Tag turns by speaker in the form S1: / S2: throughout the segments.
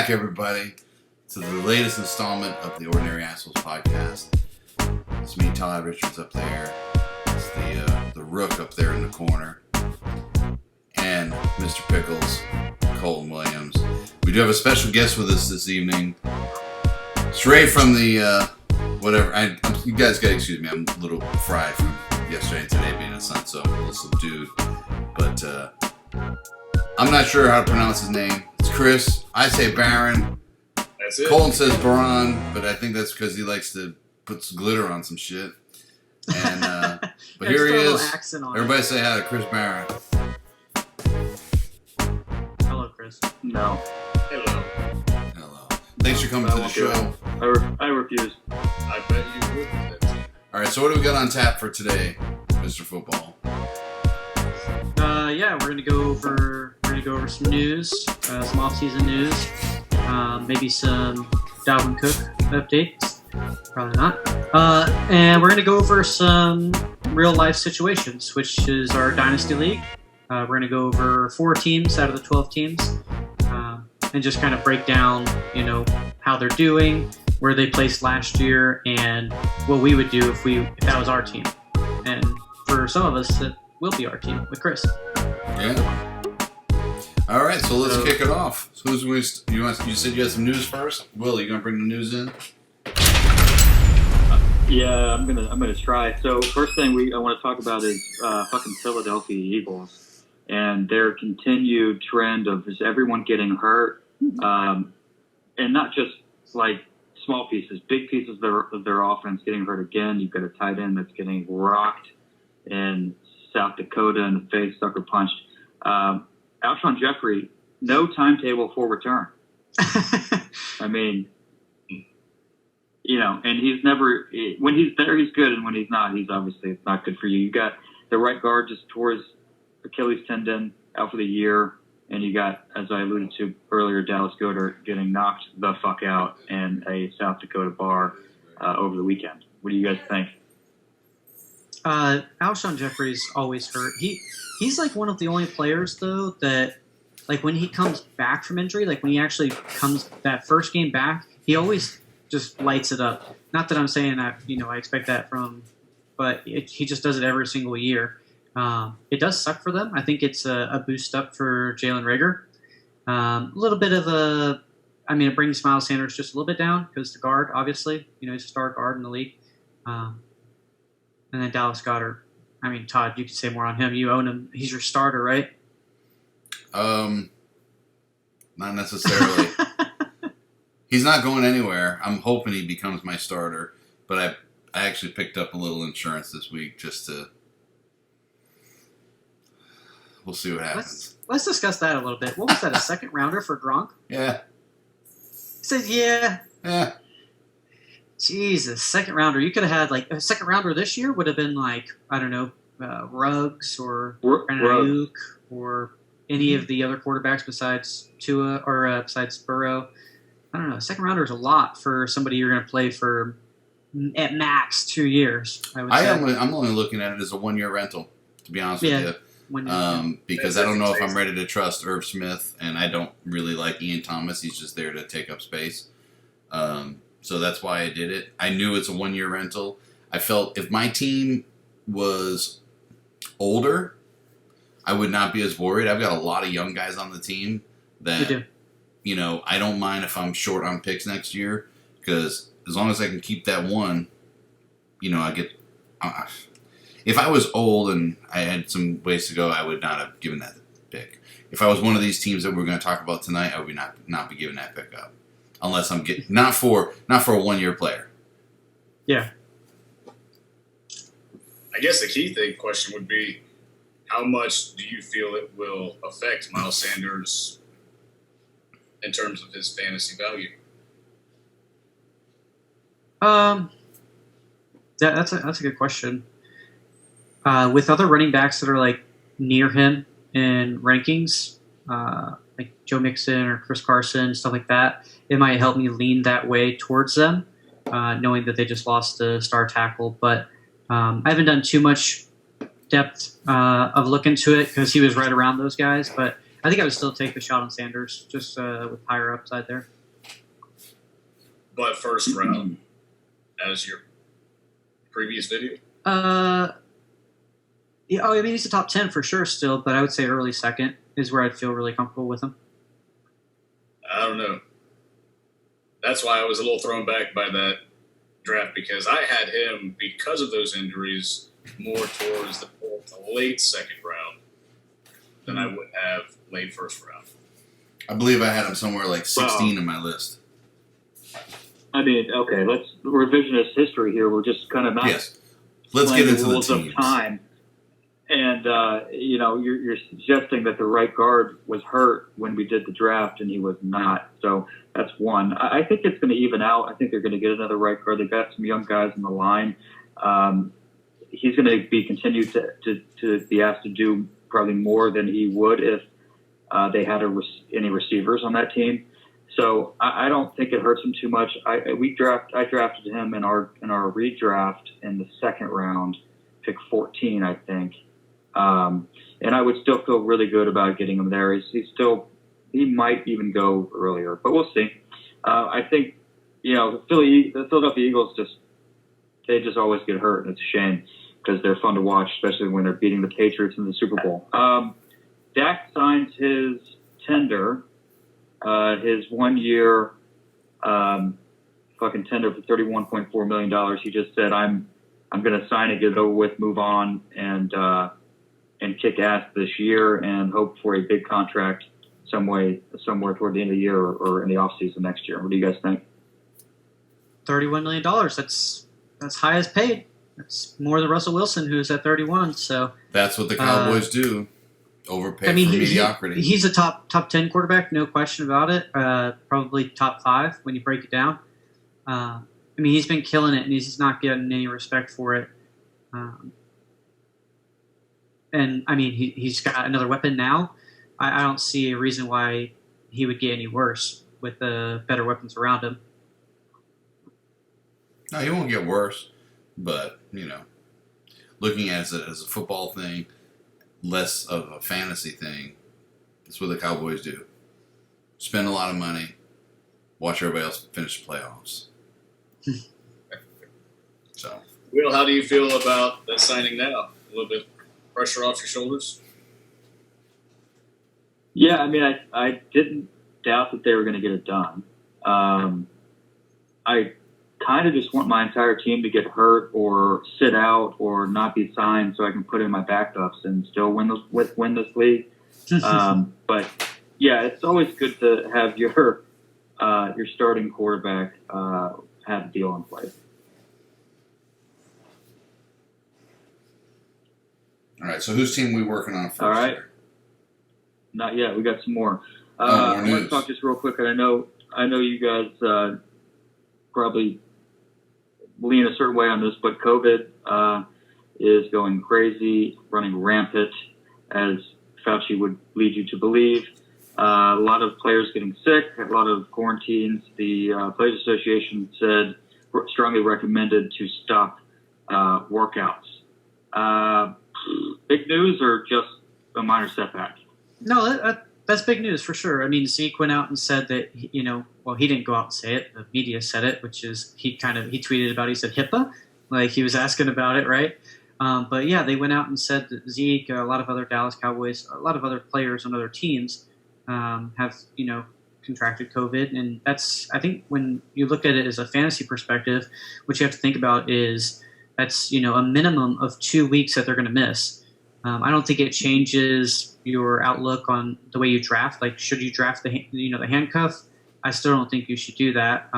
S1: back, everybody, to the latest installment of the Ordinary Assholes podcast. It's me, Todd Richards, up there. It's the Rook up there in the corner. And Mr. Pickles, Colton Williams. We do have a special guest with us this evening. Straight from the, you guys gotta excuse me, I'm a little fried from yesterday and today being a son, so I'm a little subdued. But, I'm not sure how to pronounce his name. It's Chris. I say Baron.
S2: That's it.
S1: Colton says Baron, but I think that's because he likes to put some glitter on some shit. And but here he is. Everybody say hi to Chris Baron.
S3: Hello, Chris.
S2: No. Hello.
S1: Hello. Thanks for coming to the show.
S3: I refuse.
S2: I bet you would.
S1: All right. So what do we got on tap for today, Mr. Football?
S3: We're gonna go over some news, some off-season news, maybe some Dalvin Cook updates. Probably not. And we're gonna go over some real-life situations, which is our Dynasty League. We're gonna go over 4 teams out of the 12 teams, and just kind of break down, how they're doing, where they placed last year, and what we would do if that was our team. And for some of us, that will be our team with Chris.
S1: Yeah. All right, so let's kick it off. So you said you had some news first. Will, you gonna bring the news in?
S4: Yeah, I'm gonna try. So first thing I want to talk about is fucking Philadelphia Eagles and their continued trend of just everyone getting hurt, and not just like small pieces, big pieces of their offense getting hurt again. You've got a tight end that's getting rocked in South Dakota in the face, sucker punched. Alshon Jeffrey, no timetable for return. I mean, and he's never, when he's there, he's good, and when he's not, it's not good for you. You got the right guard just tore his Achilles tendon out for the year, and you got, as I alluded to earlier, Dallas Goedert getting knocked the fuck out in a South Dakota bar over the weekend. What do you guys think?
S3: Alshon Jeffrey's always hurt. He's like one of the only players though that, like, when he comes back from injury, like when he actually comes that first game back, he always just lights it up. Not that I'm saying that I expect that from, but he just does it every single year. It does suck for them. I think it's a boost up for Jalen Reagor. A little bit of it brings Miles Sanders just a little bit down because the guard, obviously, he's a star guard in the league. And then Dallas Goedert. I mean, Todd, you could say more on him. You own him. He's your starter, right?
S1: Not necessarily. He's not going anywhere. I'm hoping he becomes my starter. But I actually picked up a little insurance this week just to... We'll see what happens.
S3: Let's discuss that a little bit. What was that, a second rounder for Gronk?
S1: Yeah.
S3: He said, yeah.
S1: Yeah.
S3: Jesus, second rounder. You could have had, like, a second rounder this year would have been, like, I don't know, Ruggs or Ayuk or any of the other quarterbacks besides Tua or besides Burrow. I don't know. Second rounder is a lot for somebody you're going to play for at max 2 years, I would say.
S1: I'm only looking at it as a 1-year rental, to be honest with you. Because I don't know if I'm ready to trust Irv Smith, and I don't really like Ian Thomas. He's just there to take up space. So that's why I did it. I knew it's a 1-year rental. I felt if my team was older, I would not be as worried. I've got a lot of young guys on the team that, I don't mind if I'm short on picks next year because as long as I can keep that one, I get... if I was old and I had some ways to go, I would not have given that pick. If I was one of these teams that we're going to talk about tonight, I would not be giving that pick up. Unless I'm getting not for a 1-year player.
S3: Yeah.
S2: I guess the key question would be, how much do you feel it will affect Miles Sanders in terms of his fantasy value?
S3: That's a good question. With other running backs that are like near him in rankings, like Joe Mixon or Chris Carson, stuff like that, it might help me lean that way towards them, knowing that they just lost a star tackle. But I haven't done too much depth of look into it because he was right around those guys. But I think I would still take the shot on Sanders just with higher upside there.
S2: But first round, as your previous video?
S3: Yeah, I mean, he's a top 10 for sure still, but I would say early second is where I'd feel really comfortable with him.
S2: I don't know. That's why I was a little thrown back by that draft, because I had him, because of those injuries, more towards the late second round than I would have late first round.
S1: I believe I had him somewhere like 16 in my list.
S4: I mean, okay, let's revisionist history here. We're just kind of not.
S1: Yes. Let's get into the
S4: rules
S1: teams.
S4: of time. And you're suggesting that the right guard was hurt when we did the draft, and he was not. So that's one. I think it's going to even out. I think they're going to get another right guard. They've got some young guys in the line. He's going to be continued to be asked to do probably more than he would if they had any receivers on that team. So I don't think it hurts him too much. I drafted him in our redraft in the second round, pick 14, I think. And I would still feel really good about getting him there. He might even go earlier, but we'll see. I think, the Philadelphia Eagles they just always get hurt, and it's a shame because they're fun to watch, especially when they're beating the Patriots in the Super Bowl. Dak signs his tender, his 1 year, fucking tender for $31.4 million. He just said, I'm going to sign it, get it over with, move on, and kick ass this year and hope for a big contract somewhere toward the end of the year or in the offseason next year. What do you guys think?
S3: $31 million. That's highest paid. That's more than Russell Wilson, who's at 31. So
S1: that's what the Cowboys do. Overpay for mediocrity.
S3: He's a top 10 quarterback, no question about it. Probably top 5 when you break it down. He's been killing it, and he's not getting any respect for it. He's got another weapon now. I don't see a reason why he would get any worse with the better weapons around him.
S1: No, he won't get worse. But, looking at it as a football thing, less of a fantasy thing, that's what the Cowboys do. Spend a lot of money, watch everybody else finish the playoffs. So,
S2: Will, how do you feel about that signing now? A little bit pressure off your shoulders?
S4: Yeah, I didn't doubt that they were going to get it done. I kind of just want my entire team to get hurt or sit out or not be signed so I can put in my backups and still win this league. But yeah, it's always good to have your starting quarterback have a deal in place.
S1: All right, so whose team are we working on first?
S4: All right.
S1: Here?
S4: Not yet. We got some more.
S1: More
S4: I
S1: news.
S4: want to talk just real quick. I know you guys probably lean a certain way on this, but COVID is going crazy, running rampant, as Fauci would lead you to believe. A lot of players getting sick, a lot of quarantines. The Players Association said strongly recommended to stop workouts. Big news or just a minor setback?
S3: No, that's big news for sure. Zeke went out and said that, he didn't go out and say it. The media said it, which is he tweeted about it. He said HIPAA, like he was asking about it, right? But yeah, they went out and said that Zeke, a lot of other Dallas Cowboys, a lot of other players on other teams have, contracted COVID. And that's, I think when you look at it as a fantasy perspective, what you have to think about is that's, a minimum of 2 weeks that they're going to miss. I don't think it changes your outlook on the way you draft. Like, should you draft the handcuff? I still don't think you should do that.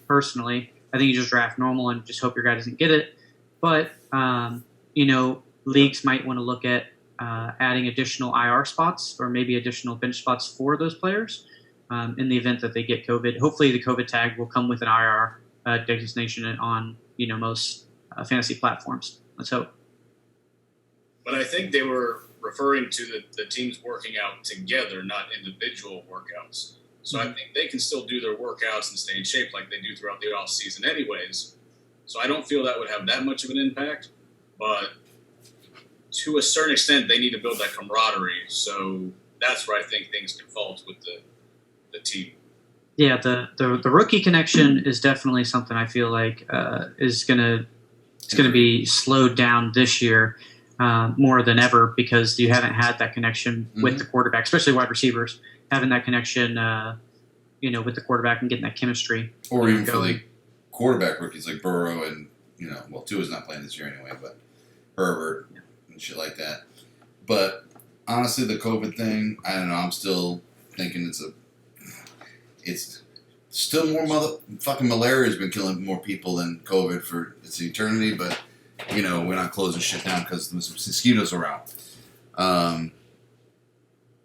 S3: Personally, I think you just draft normal and just hope your guy doesn't get it. But leagues might want to look at adding additional IR spots or maybe additional bench spots for those players in the event that they get COVID. Hopefully, the COVID tag will come with an IR designation on most fantasy platforms. Let's hope.
S2: But I think they were referring to the teams working out together, not individual workouts. So I think they can still do their workouts and stay in shape like they do throughout the off season anyways. So I don't feel that would have that much of an impact. But to a certain extent, they need to build that camaraderie. So that's where I think things can fall with the team.
S3: Yeah, the rookie connection is definitely something I feel like is gonna be slowed down this year more than ever because you haven't had that connection with the quarterback, especially wide receivers having that connection, with the quarterback and getting that chemistry.
S1: Or even for the quarterback rookies like Burrow and Tua's not playing this year anyway, but Herbert and shit like that. But honestly, the COVID thing, I don't know. I'm still thinking it's still more fucking malaria has been killing more people than COVID for its eternity, but we're not closing shit down because the mosquitoes are out. The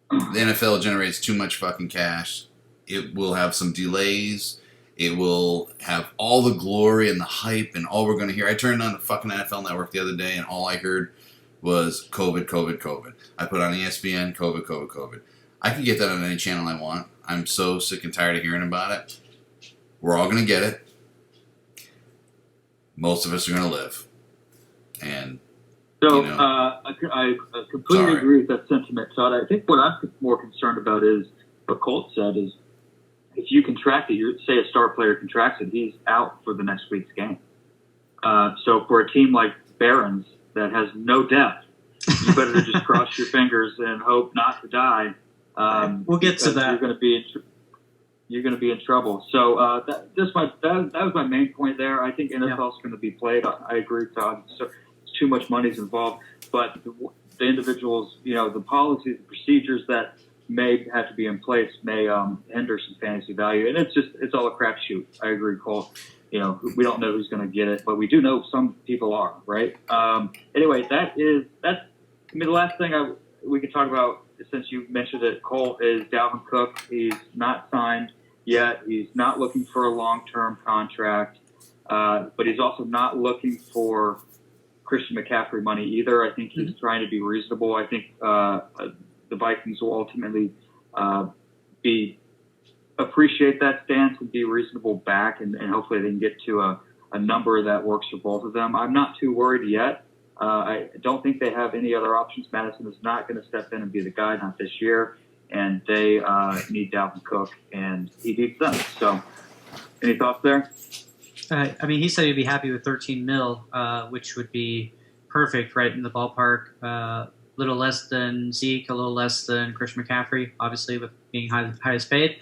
S1: NFL generates too much fucking cash. It will have some delays. It will have all the glory and the hype and all we're going to hear. I turned on the fucking NFL Network the other day and all I heard was COVID, COVID, COVID. I put on ESPN, COVID, COVID, COVID. I can get that on any channel I want. I'm so sick and tired of hearing about it. We're all going to get it. Most of us are going to live. And,
S4: so, I completely agree with that sentiment, Todd. I think what I'm more concerned about is what Colt said is if you contract it, say a star player contracts it, he's out for the next week's game. So for a team like Barons that has no depth, you better just cross your fingers and hope not to die.
S3: We'll get to that.
S4: You're going to be in trouble. So that was my main point there. I think NFL is going to be played. I agree, Todd. So too much money's involved, but the individuals, the policies, the procedures that may have to be in place may hinder some fantasy value, and it's all a crapshoot. I agree, Cole. We don't know who's going to get it, but we do know some people are, right? Anyway, the last thing we could talk about, since you mentioned it, Cole, is Dalvin Cook. He's not signed yet. He's not looking for a long-term contract, but he's also not looking for Christian McCaffrey money either. I think he's trying to be reasonable. I think the Vikings will ultimately appreciate that stance and be reasonable back, and hopefully they can get to a number that works for both of them. I'm not too worried yet. I don't think they have any other options. Madison is not going to step in and be the guy, not this year, and they need Dalvin Cook, and he needs them. So, any thoughts there?
S3: He said he'd be happy with $13 million, which would be perfect, right in the ballpark. A little less than Zeke, a little less than Christian McCaffrey, obviously with being highest paid,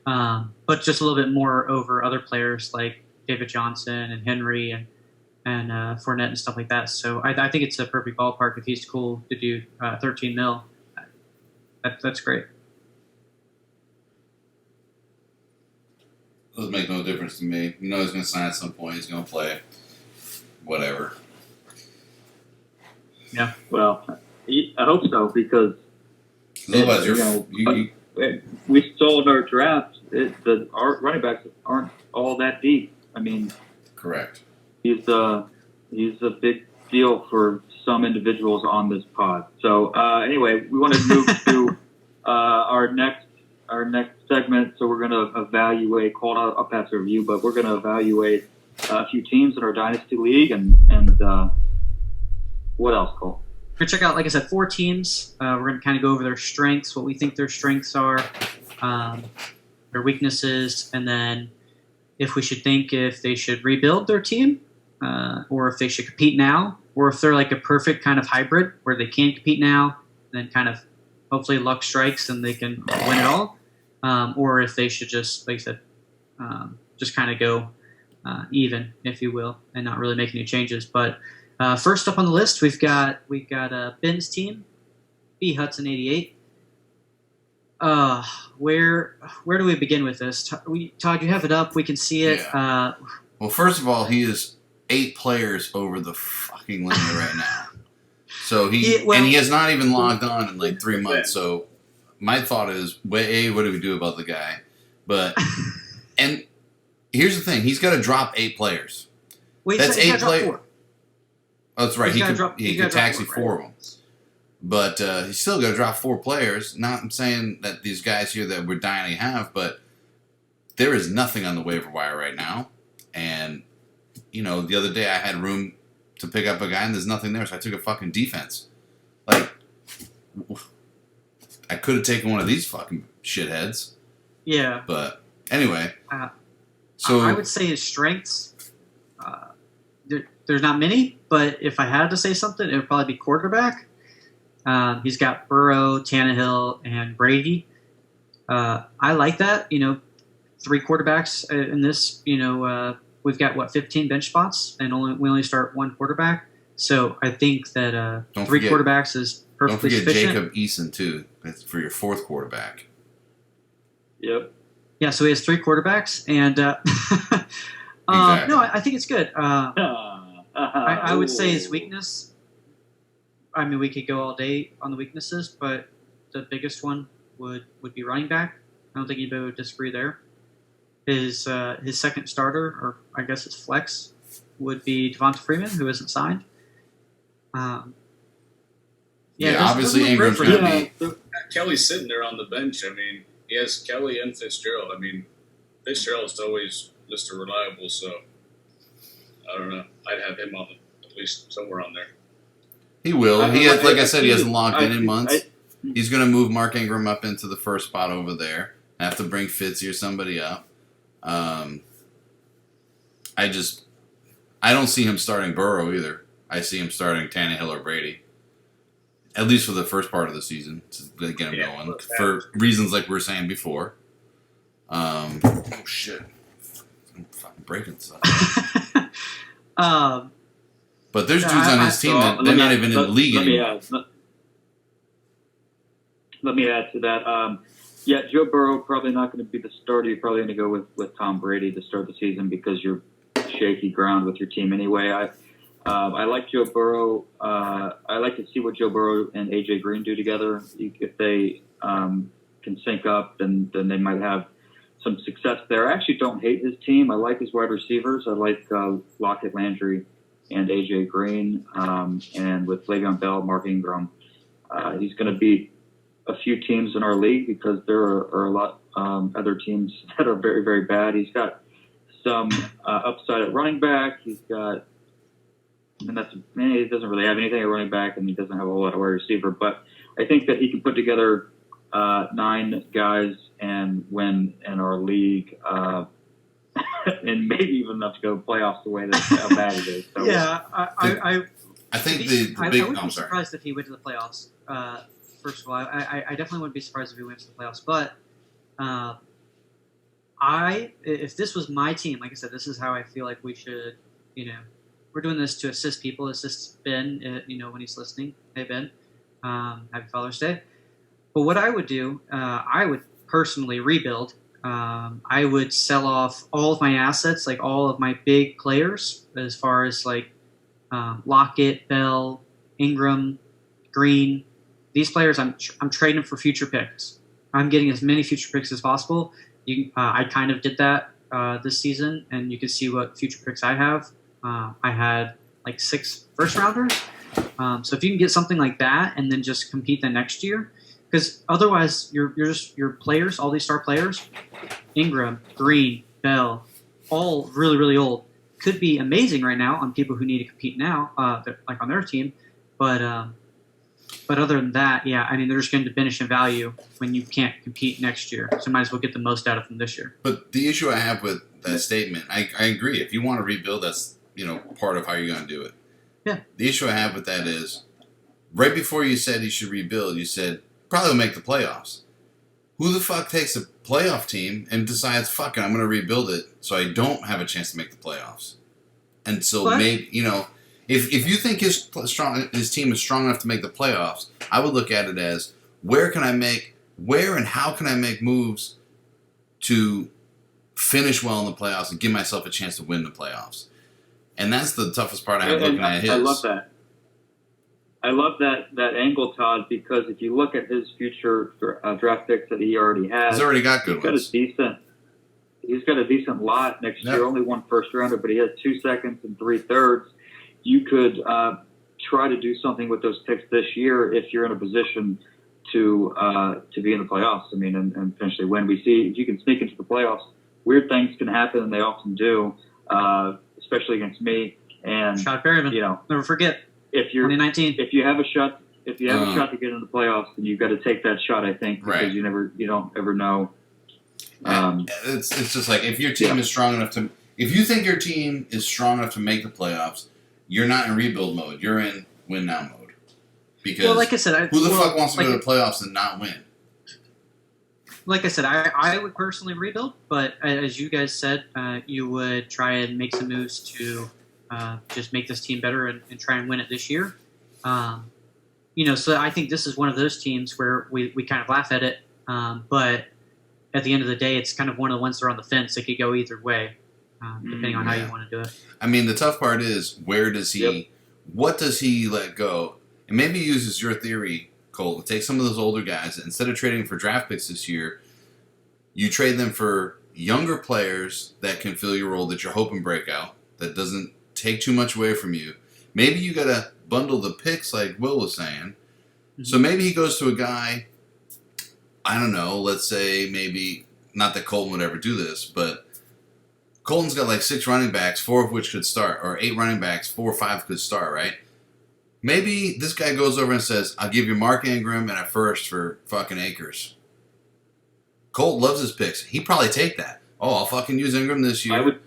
S3: but just a little bit more over other players like David Johnson and Henry and Fournette and stuff like that. So I think it's a perfect ballpark if he's cool to do $13 million. That's great.
S1: Doesn't make no difference to me. He's going to sign at some point. He's going to play. Whatever.
S4: Yeah, well, I hope so because
S1: otherwise
S4: we saw in our draft our running backs aren't all that deep.
S1: Correct.
S4: He's a big deal for some individuals on this pod. So anyway, we want to move to our next segment. So we're going to evaluate. I'll pass a review, but we're going to evaluate a few teams in our dynasty league and what else, Cole?
S3: We're going to check out, like I said, 4 teams. We're going to kind of go over their strengths, what we think their strengths are, their weaknesses, and then if we should think if they should rebuild their team or if they should compete now, or if they're like a perfect kind of hybrid where they can compete now and then kind of hopefully luck strikes and they can win it all, or if they should just, like I said, just kind of go even, if you will, and not really make any changes. But first up on the list, we've got Ben's team, B Hudson 88. Where do we begin with this? Todd, you have it up. We can see it.
S1: Yeah. Well, first of all, he is 8 players over the fucking limit right now. So and he has not even logged on in like 3 months. So my thought is, what do we do about the guy? But and here's the thing: he's got to drop 8 players.
S3: Wait,
S1: that's 8 players. Oh, that's right. He could taxi 4 of them. But he's still got to drop 4 players. I'm saying that these guys here that we're dying to have, but there is nothing on the waiver wire right now. And, the other day I had room to pick up a guy, and there's nothing there, so I took a fucking defense. Like, I could have taken one of these fucking shitheads.
S3: Yeah.
S1: But Anyway,
S3: so I would say his strengths. There's not many, but if I had to say something, it would probably be quarterback. He's got Burrow, Tannehill, and Brady. I like that. 3 quarterbacks in this. We've got 15 bench spots, and we only start 1 quarterback. So I think that 3 quarterbacks is perfectly sufficient.
S1: Don't forget Jacob Eason too. That's for your 4th quarterback.
S4: Yep.
S3: Yeah, so he has 3 quarterbacks, and exactly. No, I think it's good. I would say his weakness. I mean, we could go all day on the weaknesses, but the biggest one would be running back. I don't think anybody would disagree there. His second starter, or I guess his flex, would be Devonta Freeman, who isn't signed.
S1: Obviously Ingram's going to be.
S2: Kelly's sitting there on the bench. I mean, he has Kelly and Fitzgerald. I mean, Fitzgerald's always Mr. Reliable, so I don't know. I'd have him on at least somewhere on there.
S1: He will. He has, like I said, he hasn't logged in months. He's going to move Mark Ingram up into the first spot over there. Have to bring Fitzy or somebody up. I don't see him starting Burrow either. I see him starting Tannehill or Brady. At least for the first part of the season to get him going. For reasons like we were saying before. Oh, shit. I'm fucking breaking stuff. But there's dudes on his team that they're not even in the league anymore.
S4: Let me add to that. Joe Burrow probably not going to be the starter. You're probably going to go with Tom Brady to start the season because you're shaky ground with your team anyway. I like Joe Burrow. I like to see what Joe Burrow and AJ Green do together. If they can sync up, then they might have some success there. I actually don't hate his team. I like his wide receivers. I like Lockett, Landry, and AJ Green. And with Le'Veon Bell, Mark Ingram, he's going to beat a few teams in our league because there are a lot other teams that are very, very bad. He's got some upside at running back. He doesn't really have anything at running back, and he doesn't have a whole lot of wide receiver. But I think that he can put together 9 guys and win in our league, and maybe even enough to go playoffs the way that's how bad it is. So,
S1: I think the big.
S3: I wouldn't be surprised if he went to the playoffs. First of all, I definitely wouldn't be surprised if he went to the playoffs. But if this was my team, like I said, this is how I feel like we should. We're doing this to assist people, assist Ben. When he's listening. Hey Ben, happy Father's Day. But what I would do, I would personally rebuild. I would sell off all of my assets, like all of my big players, as far as like Lockett, Bell, Ingram, Green. These players, I'm trading them for future picks. I'm getting as many future picks as possible. I kind of did that this season, and you can see what future picks I have. I had like 6 first rounders. So if you can get something like that and then just compete the next year, because otherwise your players, all these star players, Ingram, Green, Bell, all really, really old, could be amazing right now on people who need to compete now, like on their team. But other than that, they're just going to diminish in value when you can't compete next year. So might as well get the most out of them this year.
S1: But the issue I have with that statement, I agree. If you want to rebuild, that's part of how you're going to do it.
S3: Yeah.
S1: The issue I have with that is, right before you said you should rebuild, you said probably will make the playoffs. Who the fuck takes a playoff team and decides, fuck it, I'm going to rebuild it so I don't have a chance to make the playoffs? And so maybe, if you think his team is strong enough to make the playoffs, I would look at it as where and how can I make moves to finish well in the playoffs and give myself a chance to win the playoffs. And that's the toughest part I have looking at his.
S4: I love that. I love that angle, Todd, because if you look at his future draft picks that he already has,
S1: he's already got good ones.
S4: He's got a decent lot next year. Only 1 first rounder, but he has 2 seconds and 3 thirds. You could try to do something with those picks this year if you're in a position to be in the playoffs. I mean, and potentially win. We see if you can sneak into the playoffs, weird things can happen, and they often do, especially against me. And
S3: Shot Perryman, never forget.
S4: If you're
S3: 2019,
S4: if you have a shot to get into the playoffs, then you've got to take that shot. I think because you don't ever know
S1: It's just like if your team is strong enough to, if you think your team is strong enough to make the playoffs, you're not in rebuild mode. You're in win now mode. Because
S3: well, like I said,
S1: who the fuck wants to go to the playoffs and not win?
S3: Like I said, I would personally rebuild, but as you guys said, you would try and make some moves to just make this team better and try and win it this year. So I think this is one of those teams where we kind of laugh at it, but at the end of the day, it's kind of one of the ones that are on the fence. It could go either way, depending on how you want to do it.
S1: I mean, the tough part is where does he, what does he let go? And maybe he uses your theory, Cole, to take some of those older guys. Instead of trading for draft picks this year, you trade them for younger players that can fill your role, that you're hoping break out, that doesn't take too much away from you. Maybe you got to bundle the picks like Will was saying. Mm-hmm. So maybe he goes to a guy, I don't know, let's say maybe, not that Colton would ever do this, but Colton's got like 6 running backs, 4 of which could start, or 8 running backs, 4 or 5 could start, right? Maybe this guy goes over and says, I'll give you Mark Ingram and a first for fucking Akers. Colt loves his picks. He'd probably take that. Oh, I'll fucking use Ingram this year.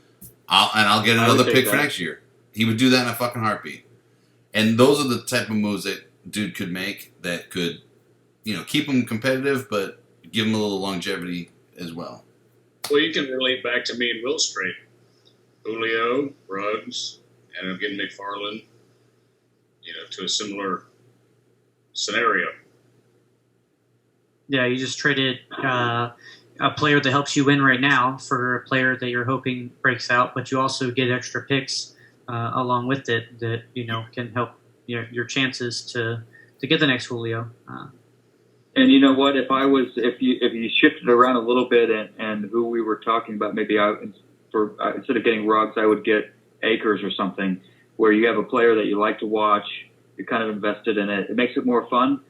S1: I'll get another pick for next year. He would do that in a fucking heartbeat. And those are the type of moves that dude could make that could, keep him competitive, but give him a little longevity as well.
S2: Well, you can relate back to me and Will's trade. Julio, Ruggs, and I'm getting McFarland, to a similar scenario.
S3: Yeah, you just traded a player that helps you win right now for a player that you're hoping breaks out, but you also get extra picks along with it that can help your chances to get the next Julio.
S4: And you know what? If you shifted around a little bit and who we were talking about, maybe instead of getting Ruggs, I would get Akers or something, where you have a player that you like to watch, you're kind of invested in it. It makes it more fun.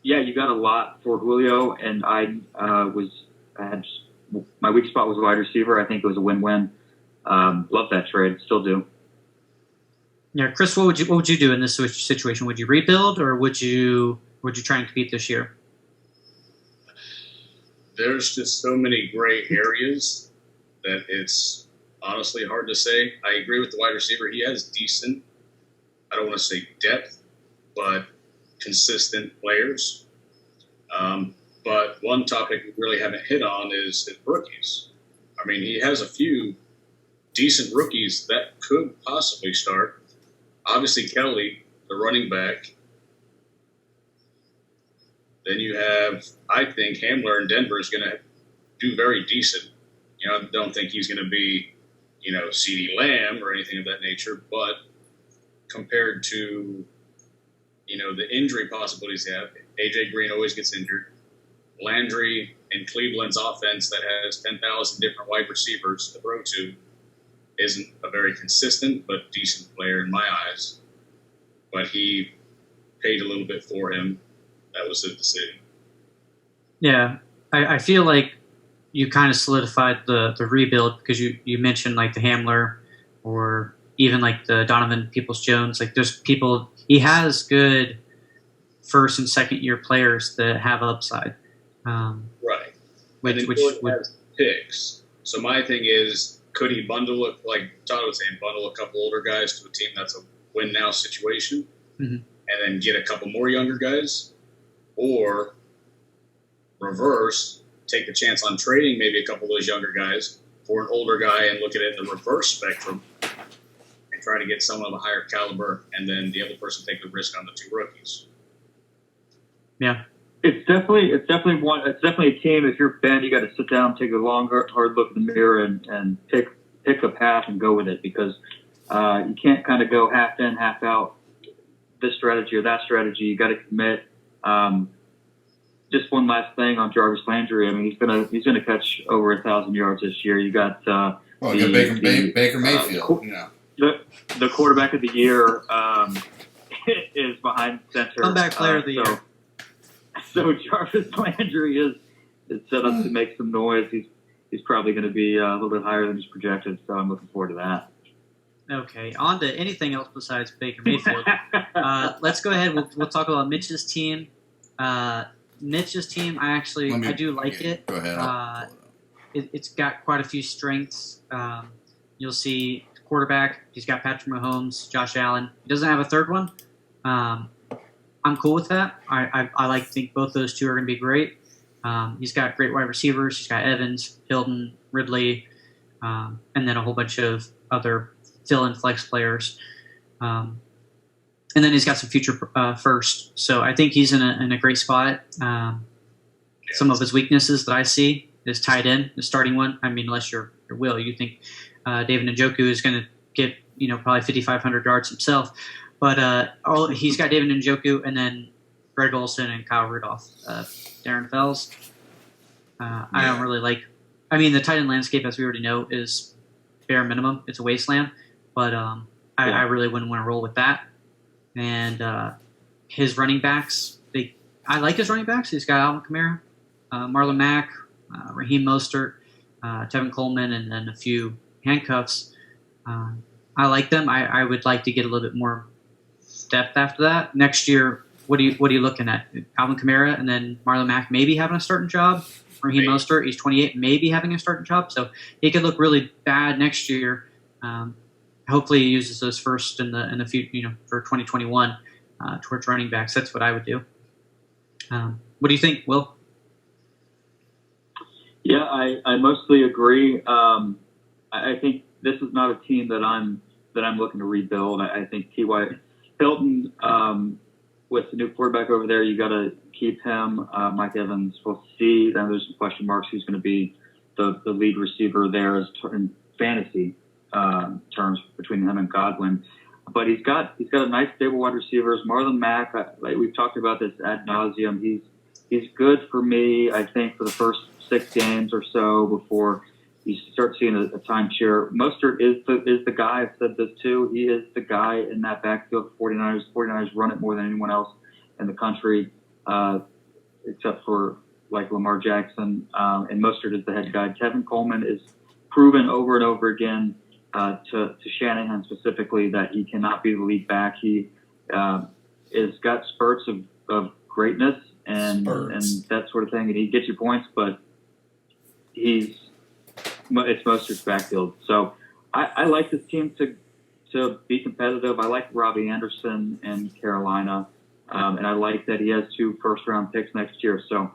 S4: Yeah, you got a lot for Julio, and my weak spot was wide receiver. I think it was a win-win. Love that trade, still do.
S3: Yeah, Chris, what would you do in this situation? Would you rebuild, or would you try and compete this year?
S2: There's just so many gray areas that it's honestly hard to say. I agree with the wide receiver. He has decent, I don't want to say depth, but consistent players. But one topic we really haven't hit on is his rookies. I mean, he has a few decent rookies that could possibly start. Obviously, Kelly, the running back. Then you have, I think, Hamler in Denver is going to do very decent. I don't think he's going to be, CeeDee Lamb or anything of that nature, but compared to, the injury possibilities they have, A.J. Green always gets injured. Landry in Cleveland's offense that has 10,000 different wide receivers to throw to isn't a very consistent but decent player in my eyes. But he paid a little bit for him. That was the decision. Yeah,
S3: I feel like you kind of solidified the rebuild because you mentioned like the Hamler or even like the Donovan Peoples-Jones. Like there's people, he has good first and second year players that have upside.
S2: Right.
S3: Which
S2: has picks. So my thing is, could he bundle it, like Todd was saying, bundle a couple older guys to a team that's a win now situation, and then get a couple more younger guys, or reverse, take the chance on trading maybe a couple of those younger guys for an older guy and look at it in the reverse spectrum and try to get someone of a higher caliber, and then the other person take the risk on the 2 rookies.
S3: Yeah.
S4: It's definitely a team. If you're Ben, you got to sit down, take a long, hard look in the mirror, and pick a path and go with it, because you can't kind of go half in, half out, this strategy or that strategy. You got to commit. Just one last thing on Jarvis Landry. I mean, he's gonna catch over 1,000 yards this year. You got
S1: Baker Mayfield.
S4: The quarterback of the year is behind center.
S3: Comeback player of the year.
S4: So Jarvis Landry is set up to make some noise. He's probably going to be a little bit higher than he's projected, so I'm looking forward to that.
S3: Okay, on to anything else besides Baker Mayfield. Let's go ahead. We'll talk about Mitch's team. Mitch's team, I do like it.
S1: Go ahead.
S3: It's got quite a few strengths. You'll see quarterback. He's got Patrick Mahomes, Josh Allen. He doesn't have a third one. I'm cool with that. I think both those two are going to be great. He's got great wide receivers. He's got Evans, Hilton, Ridley, and then a whole bunch of other fill-in flex players. And then he's got some future first. So I think he's in a great spot. Some of his weaknesses that I see is tight end, the starting one. I mean, unless you're Will, you think David Njoku is going to get probably 5,500 yards himself. But he's got David Njoku and then Greg Olsen and Kyle Rudolph. Darren Fells. I don't really like. I mean, the tight end landscape, as we already know, is bare minimum. It's a wasteland. But I really wouldn't want to roll with that. And his running backs, I like his running backs. He's got Alvin Kamara, Marlon Mack, Raheem Mostert, Tevin Coleman, and then a few handcuffs. I like them. I would like to get a little bit more depth after that. Next year, what are you looking at? Alvin Kamara and then Marlon Mack maybe having a starting job. Raheem Mostert, he's 28, maybe having a starting job. So he could look really bad next year. Hopefully, he uses those first in the future, for 2021 towards running backs. That's what I would do. What do you think, Will?
S4: Yeah, I mostly agree. I think this is not a team that I'm looking to rebuild. I think T.Y. Hilton, with the new quarterback over there, you got to keep him. Mike Evans, we'll see. Then there's some question marks. Who's going to be the lead receiver there in fantasy terms between him and Godwin? But he's got a nice stable wide receivers. Marlon Mack, we've talked about this ad nauseum. He's good for me, I think, for the first 6 games or so before you start seeing a timeshare. Mostert is the guy. I've said this too. He is the guy in that backfield for 49ers. 49ers run it more than anyone else in the country, except for like Lamar Jackson. And Mostert is the head guy. Tevin Coleman is proven over and over again to Shanahan specifically that he cannot be the lead back. He has got spurts of greatness and that sort of thing, and he gets you points, but it's Mostert's backfield. So I like this team to be competitive. I like Robbie Anderson in Carolina, and I like that he has 2 first-round picks next year. So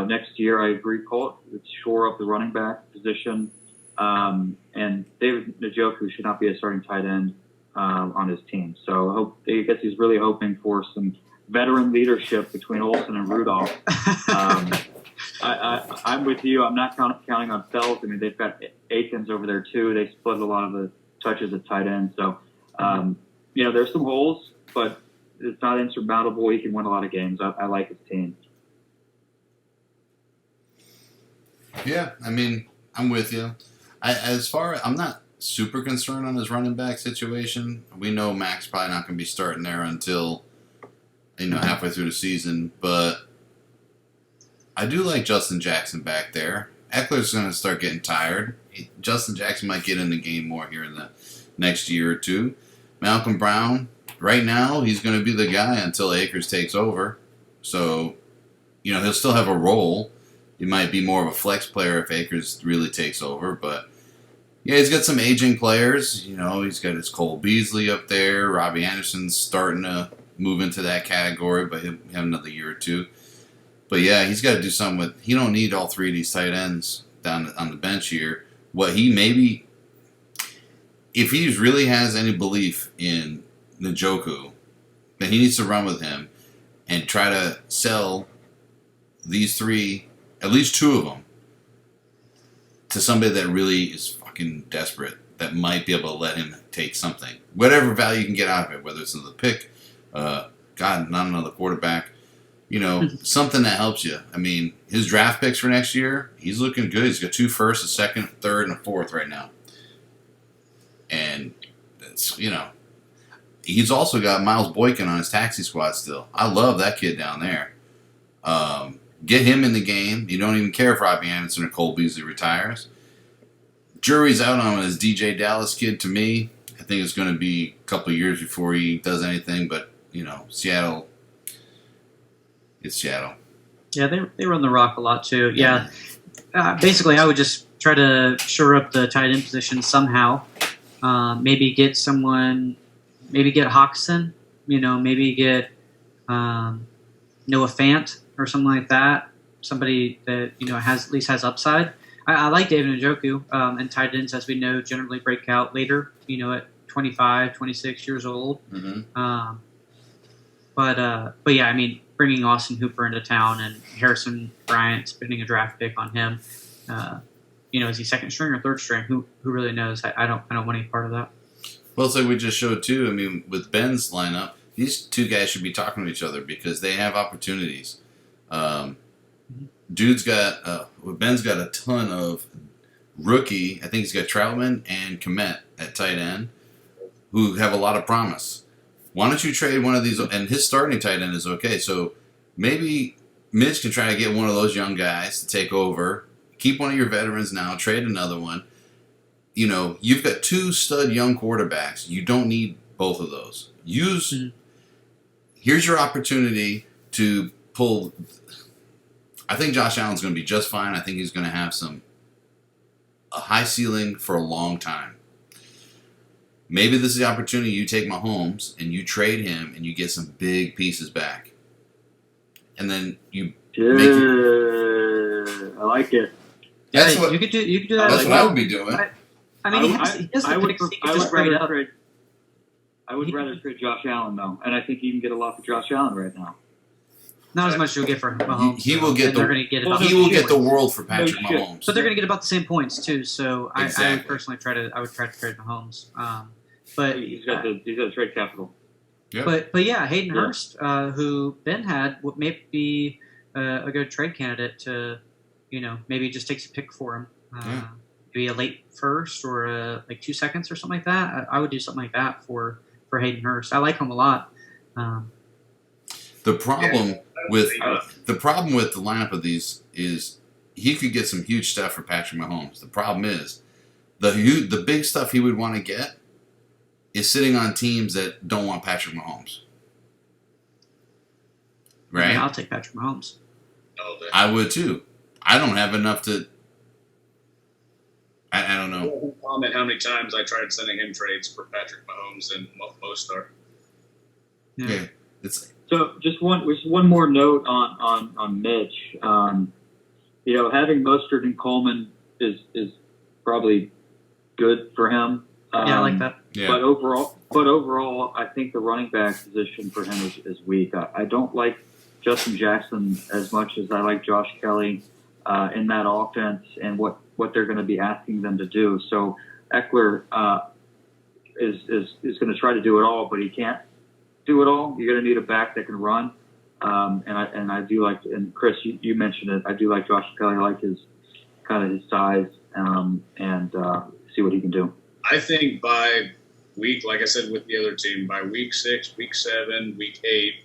S4: next year, I agree, Colt. Let's shore up the running back position. And David Njoku should not be a starting tight end on his team. So I guess he's really hoping for some veteran leadership between Olsen and Rudolph. I'm with you. I'm not counting on Fells. I mean, they've got Akins over there too. They split a lot of the touches at tight end. So, there's some holes, but it's not insurmountable. He can win a lot of games. I like his team.
S1: Yeah, I mean, I'm with you. I'm not super concerned on his running back situation. We know Mac's probably not going to be starting there until halfway through the season, but I do like Justin Jackson back there. Eckler's going to start getting tired. Justin Jackson might get in the game more here in the next year or two. Malcolm Brown, right now, he's going to be the guy until Akers takes over. So, he'll still have a role. He might be more of a flex player if Akers really takes over, but yeah, he's got some aging players. He's got his Cole Beasley up there. Robbie Anderson's starting to move into that category, but he'll have another year or two. But yeah, he's got to do something he don't need all 3 of these tight ends down on the bench here. What he maybe, if he really has any belief in Njoku, then he needs to run with him and try to sell these 3, at least 2 of them, to somebody that really is fucking desperate, that might be able to let him take something. Whatever value you can get out of it, whether it's another pick, not another quarterback, something that helps you. I mean, his draft picks for next year, he's looking good. He's got 2 firsts, a second, a third, and a fourth right now. And it's, he's also got Miles Boykin on his taxi squad still. I love that kid down there. Get him in the game. You don't even care if Robbie Anderson or Cole Beasley retires. Jury's out on his DJ Dallas kid to me. I think it's going to be a couple of years before he does anything, but, Seattle, it's Seattle.
S3: Yeah, they run the rock a lot too. Yeah. Basically, I would just try to shore up the tight end position somehow. Maybe get someone, maybe get Hawkinson, maybe get Noah Fant or something like that. Somebody that has at least has upside. I like David Njoku, and tight ends, as we know, generally break out later. At 25, 26 years old.
S1: Mm-hmm.
S3: But yeah, I mean, bringing Austin Hooper into town and Harrison Bryant spending a draft pick on him. Is he second string or third string? Who really knows? I don't want any part of that.
S1: Well, it's like we just showed too. I mean, with Ben's lineup, these two guys should be talking to each other because they have opportunities. Ben's got a ton of rookie. I think he's got Troutman and Kmet at tight end, who have a lot of promise. Why don't you trade one of these? And his starting tight end is okay. So maybe Mitch can try to get one of those young guys to take over. Keep one of your veterans now. Trade another one. You've got two stud young quarterbacks. You don't need both of those. Here's your opportunity to pull. I think Josh Allen's going to be just fine. I think he's going to have a high ceiling for a long time. Maybe this is the opportunity you take Mahomes and you trade him and you get some big pieces back. And then you
S4: I like it.
S3: That's what you could do that.
S1: That's what I would be doing.
S3: I mean, he has the picks. He could just write up.
S4: I would rather trade Josh Allen though, and I think you can get a lot for Josh Allen right now.
S3: Not as much as you'll get for Mahomes.
S1: He will get the world for Patrick Mahomes.
S3: But they're going to get about the same points too. So exactly. I would personally try to trade Mahomes. But
S4: he's got the trade capital.
S1: Yep.
S3: But yeah, Hayden Hurst, who Ben had, may be a good trade candidate to, maybe just takes a pick for him. Maybe a late first or like 2 seconds or something like that. I would do something like that for Hayden Hurst. I like him a lot.
S1: The problem with the lineup of these is he could get some huge stuff for Patrick Mahomes. The problem is the big stuff he would want to get is sitting on teams that don't want Patrick Mahomes. Right?
S3: I'll take Patrick Mahomes.
S1: I would too. I don't have enough to. I don't know.
S2: Comment how many times I tried sending him trades for Patrick Mahomes and Mostert.
S1: Yeah.
S4: So just one more note on Mitch. Having Mostert and Coleman is probably good for him.
S3: I like that.
S1: Yeah.
S4: But overall, I think the running back position for him is weak. I don't like Justin Jackson as much as I like Josh Kelly in that offense and what they're going to be asking them to do. So Eckler is going to try to do it all, but he can't do it all. You're going to need a back that can run. And I do like, and Chris, you mentioned it. I do like Josh Kelly. I like his size and see what he can do.
S2: I think by week, like I said with the other team, by week 6, week 7, week 8,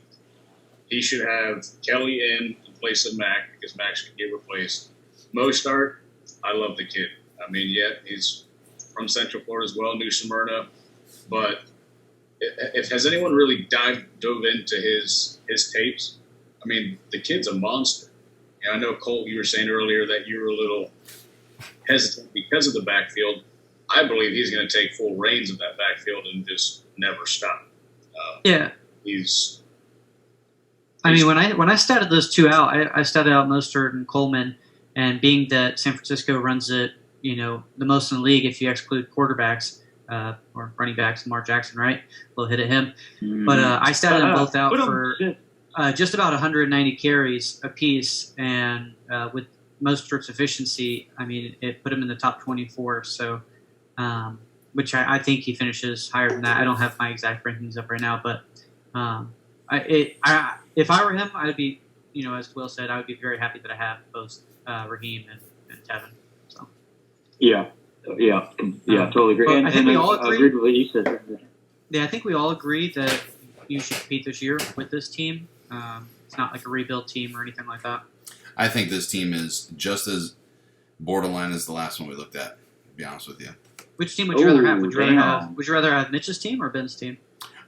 S2: he should have Kelly in place of Mac because Mac should get replaced. Mostert, I love the kid. I mean, he's from Central Florida as well, New Smyrna. But has anyone really dove into his tapes? I mean, the kid's a monster. I know, Colt, you were saying earlier that you were a little hesitant because of the backfield. I believe he's going to take full reins of that backfield and just never stop.
S3: When I started those two out, I started out Mostert and Coleman, and being that San Francisco runs it, the most in the league if you exclude quarterbacks or running backs, Lamar Jackson, right? We'll hit at him. But I started them both out for just about 190 carries apiece, and with Mostert's efficiency, I mean, it put him in the top 24. So. Which I think he finishes higher than that. I don't have my exact rankings up right now, but if I were him, I would be, as Will said, I would be very happy that I have both Raheem and Tevin. So.
S4: Yeah, totally agree.
S3: I think we all agree.
S4: Agreed with what you said.
S3: Yeah, I think we all agree that you should compete this year with this team. It's not like a rebuild team or anything like that.
S1: I think this team is just as borderline as the last one we looked at. To be honest with you.
S3: Which team would you rather have? Would you rather have Mitch's team or Ben's team?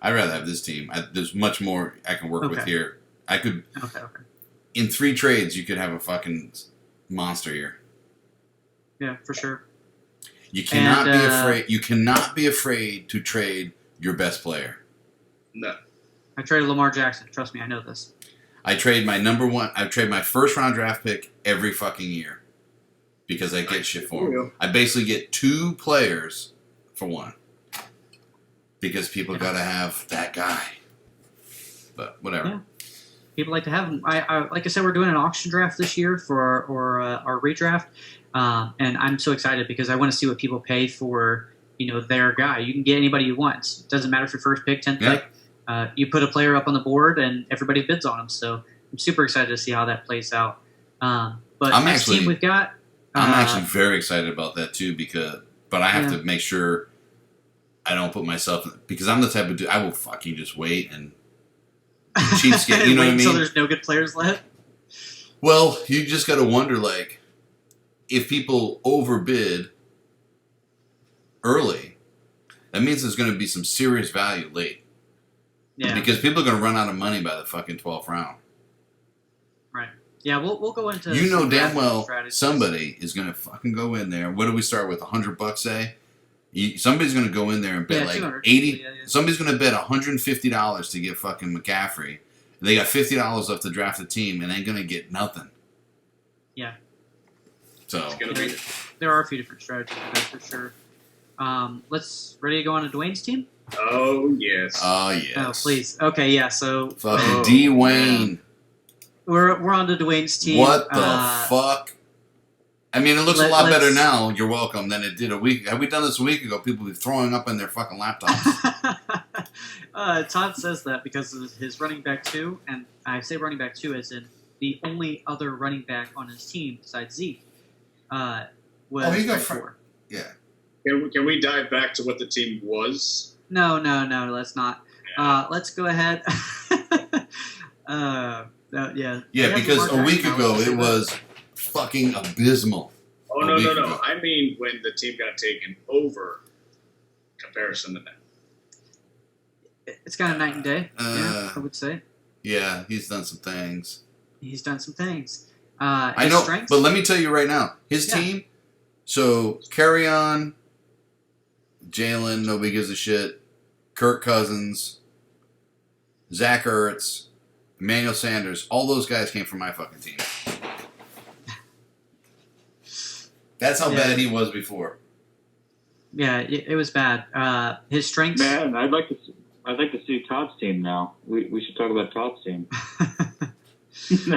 S1: I'd rather have this team. There's much more I can work with here. I could.
S3: Okay.
S1: in 3 trades, you could have a fucking monster year.
S3: Yeah, for sure.
S1: You cannot be afraid. You cannot be afraid to trade your best player.
S2: No.
S3: I traded Lamar Jackson. Trust me, I know this.
S1: I trade my number 1. I trade my first round draft pick every fucking year because I get shit for him. I basically get 2 players for 1 because people gotta have that guy. But whatever.
S3: Yeah. People like to have them. I like I said, we're doing an auction draft this year for our redraft, and I'm so excited because I want to see what people pay for their guy. You can get anybody you want. It doesn't matter if your first pick, 10th pick. You put a player up on the board and everybody bids on them. So I'm super excited to see how that plays out. But next team we've got.
S1: I'm actually very excited about that too but I have to make sure I don't put myself because I'm the type of dude I will fucking just wait and cheapskate. You know what I mean?
S3: Until there's no good players left.
S1: Well, you just got to wonder if people overbid early, that means there's going to be some serious value late.
S3: Yeah.
S1: Because people are going to run out of money by the fucking 12th round.
S3: Right. Yeah, we'll go into.
S1: You know damn well somebody is going to fucking go in there. What do we start with? $100, say? Somebody's going to go in there and bet like 80. Yeah. Somebody's going to bet $150 to get fucking McCaffrey. And they got $50 left to draft a team, and they're going to get nothing.
S3: Yeah.
S1: So
S3: there are a few different strategies for sure. Let's ready to go on to Dwayne's team.
S2: Oh yes.
S1: Oh yes.
S3: Oh please. Okay. Yeah. So
S1: fucking Dwayne.
S3: We're on to Dwayne's team.
S1: What the fuck? I mean, it looks a lot better now. You're welcome than it did a week. Have we done this a week ago? People be throwing up in their fucking laptops.
S3: Todd says that because of his running back 2, and I say running back 2 as in the only other running back on his team besides Zeke. Was
S1: he got
S3: 4.
S1: Yeah.
S2: Can we dive back to what the team was?
S3: No, let's not.
S2: Yeah.
S3: Let's go ahead. Yeah.
S1: Yeah, because a week ago it was fucking abysmal.
S2: Oh, no. I mean when the team got taken over comparison to that.
S3: It's kind of night and day, I would say.
S1: Yeah, he's done some things.
S3: I
S1: know,
S3: strengths?
S1: But let me tell you right now, his team, so carry on, Jalen, nobody gives a shit, Kirk Cousins, Zach Ertz, Emmanuel Sanders, all those guys came from my fucking team. That's how bad he was before.
S3: Yeah, it was bad. His strengths.
S4: Man, I'd like to see Todd's team now. We should talk about Todd's team.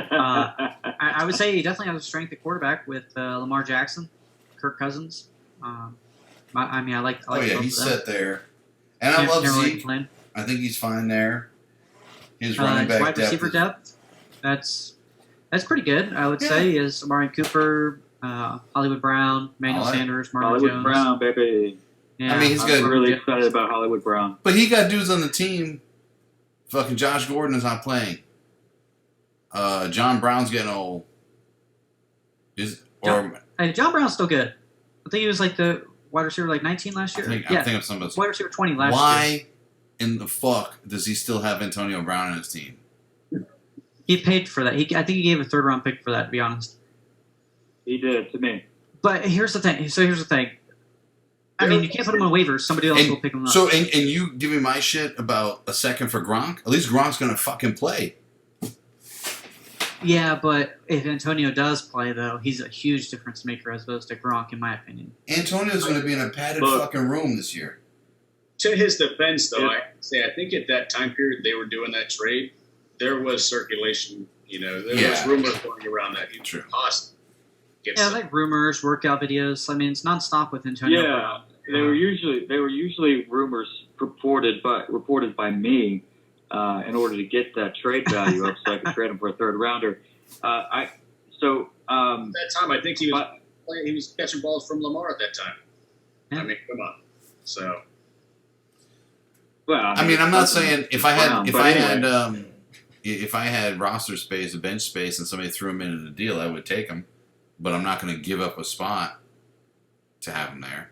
S3: I would say he definitely has a strength at quarterback with Lamar Jackson, Kirk Cousins. I like.
S1: Oh yeah, he's set there, and I love Zeke. I think he's fine there. His running back
S3: wide receiver depth. That's pretty good. I would say is Amari Cooper, Hollywood Brown, Emmanuel Sanders, Marlon
S4: Hollywood
S3: Jones.
S4: Brown, baby.
S3: Yeah,
S1: I mean, he's good.
S4: I'm really excited about Hollywood Brown.
S1: But he got dudes on the team. Fucking Josh Gordon is not playing. John Brown's getting old.
S3: John Brown's still good. I think he was like the wide receiver 19 last year.
S1: I think of some of those.
S3: Wide receiver 20 last year.
S1: Why in the fuck does he still have Antonio Brown on his team?
S3: He paid for that. I think he gave a 3rd round pick for that, to be honest.
S4: He did, to me.
S3: But here's the thing. I mean, you can't put him on waivers. Somebody else will pick him up.
S1: So, and you give me my shit about a second for Gronk? At least Gronk's going to fucking play.
S3: Yeah, but if Antonio does play, though, he's a huge difference maker as opposed to Gronk, in my opinion.
S1: Antonio's going to be in a padded fucking room this year.
S2: To his defense, though, I think at that time period they were doing that trade, there was circulation. There was rumors going around that he would possibly get
S3: like rumors, workout videos. I mean, it's nonstop with Antonio.
S4: Yeah, they were usually rumors reported by me in order to get that trade value up, so I could trade him for a 3rd rounder. At
S2: that time, I think he was catching balls from Lamar at that time. Yeah. I mean, come on. So.
S4: Well,
S1: I'm not saying if I had roster space, a bench space, and somebody threw him in a deal, I would take him. But I'm not going to give up a spot to have him there.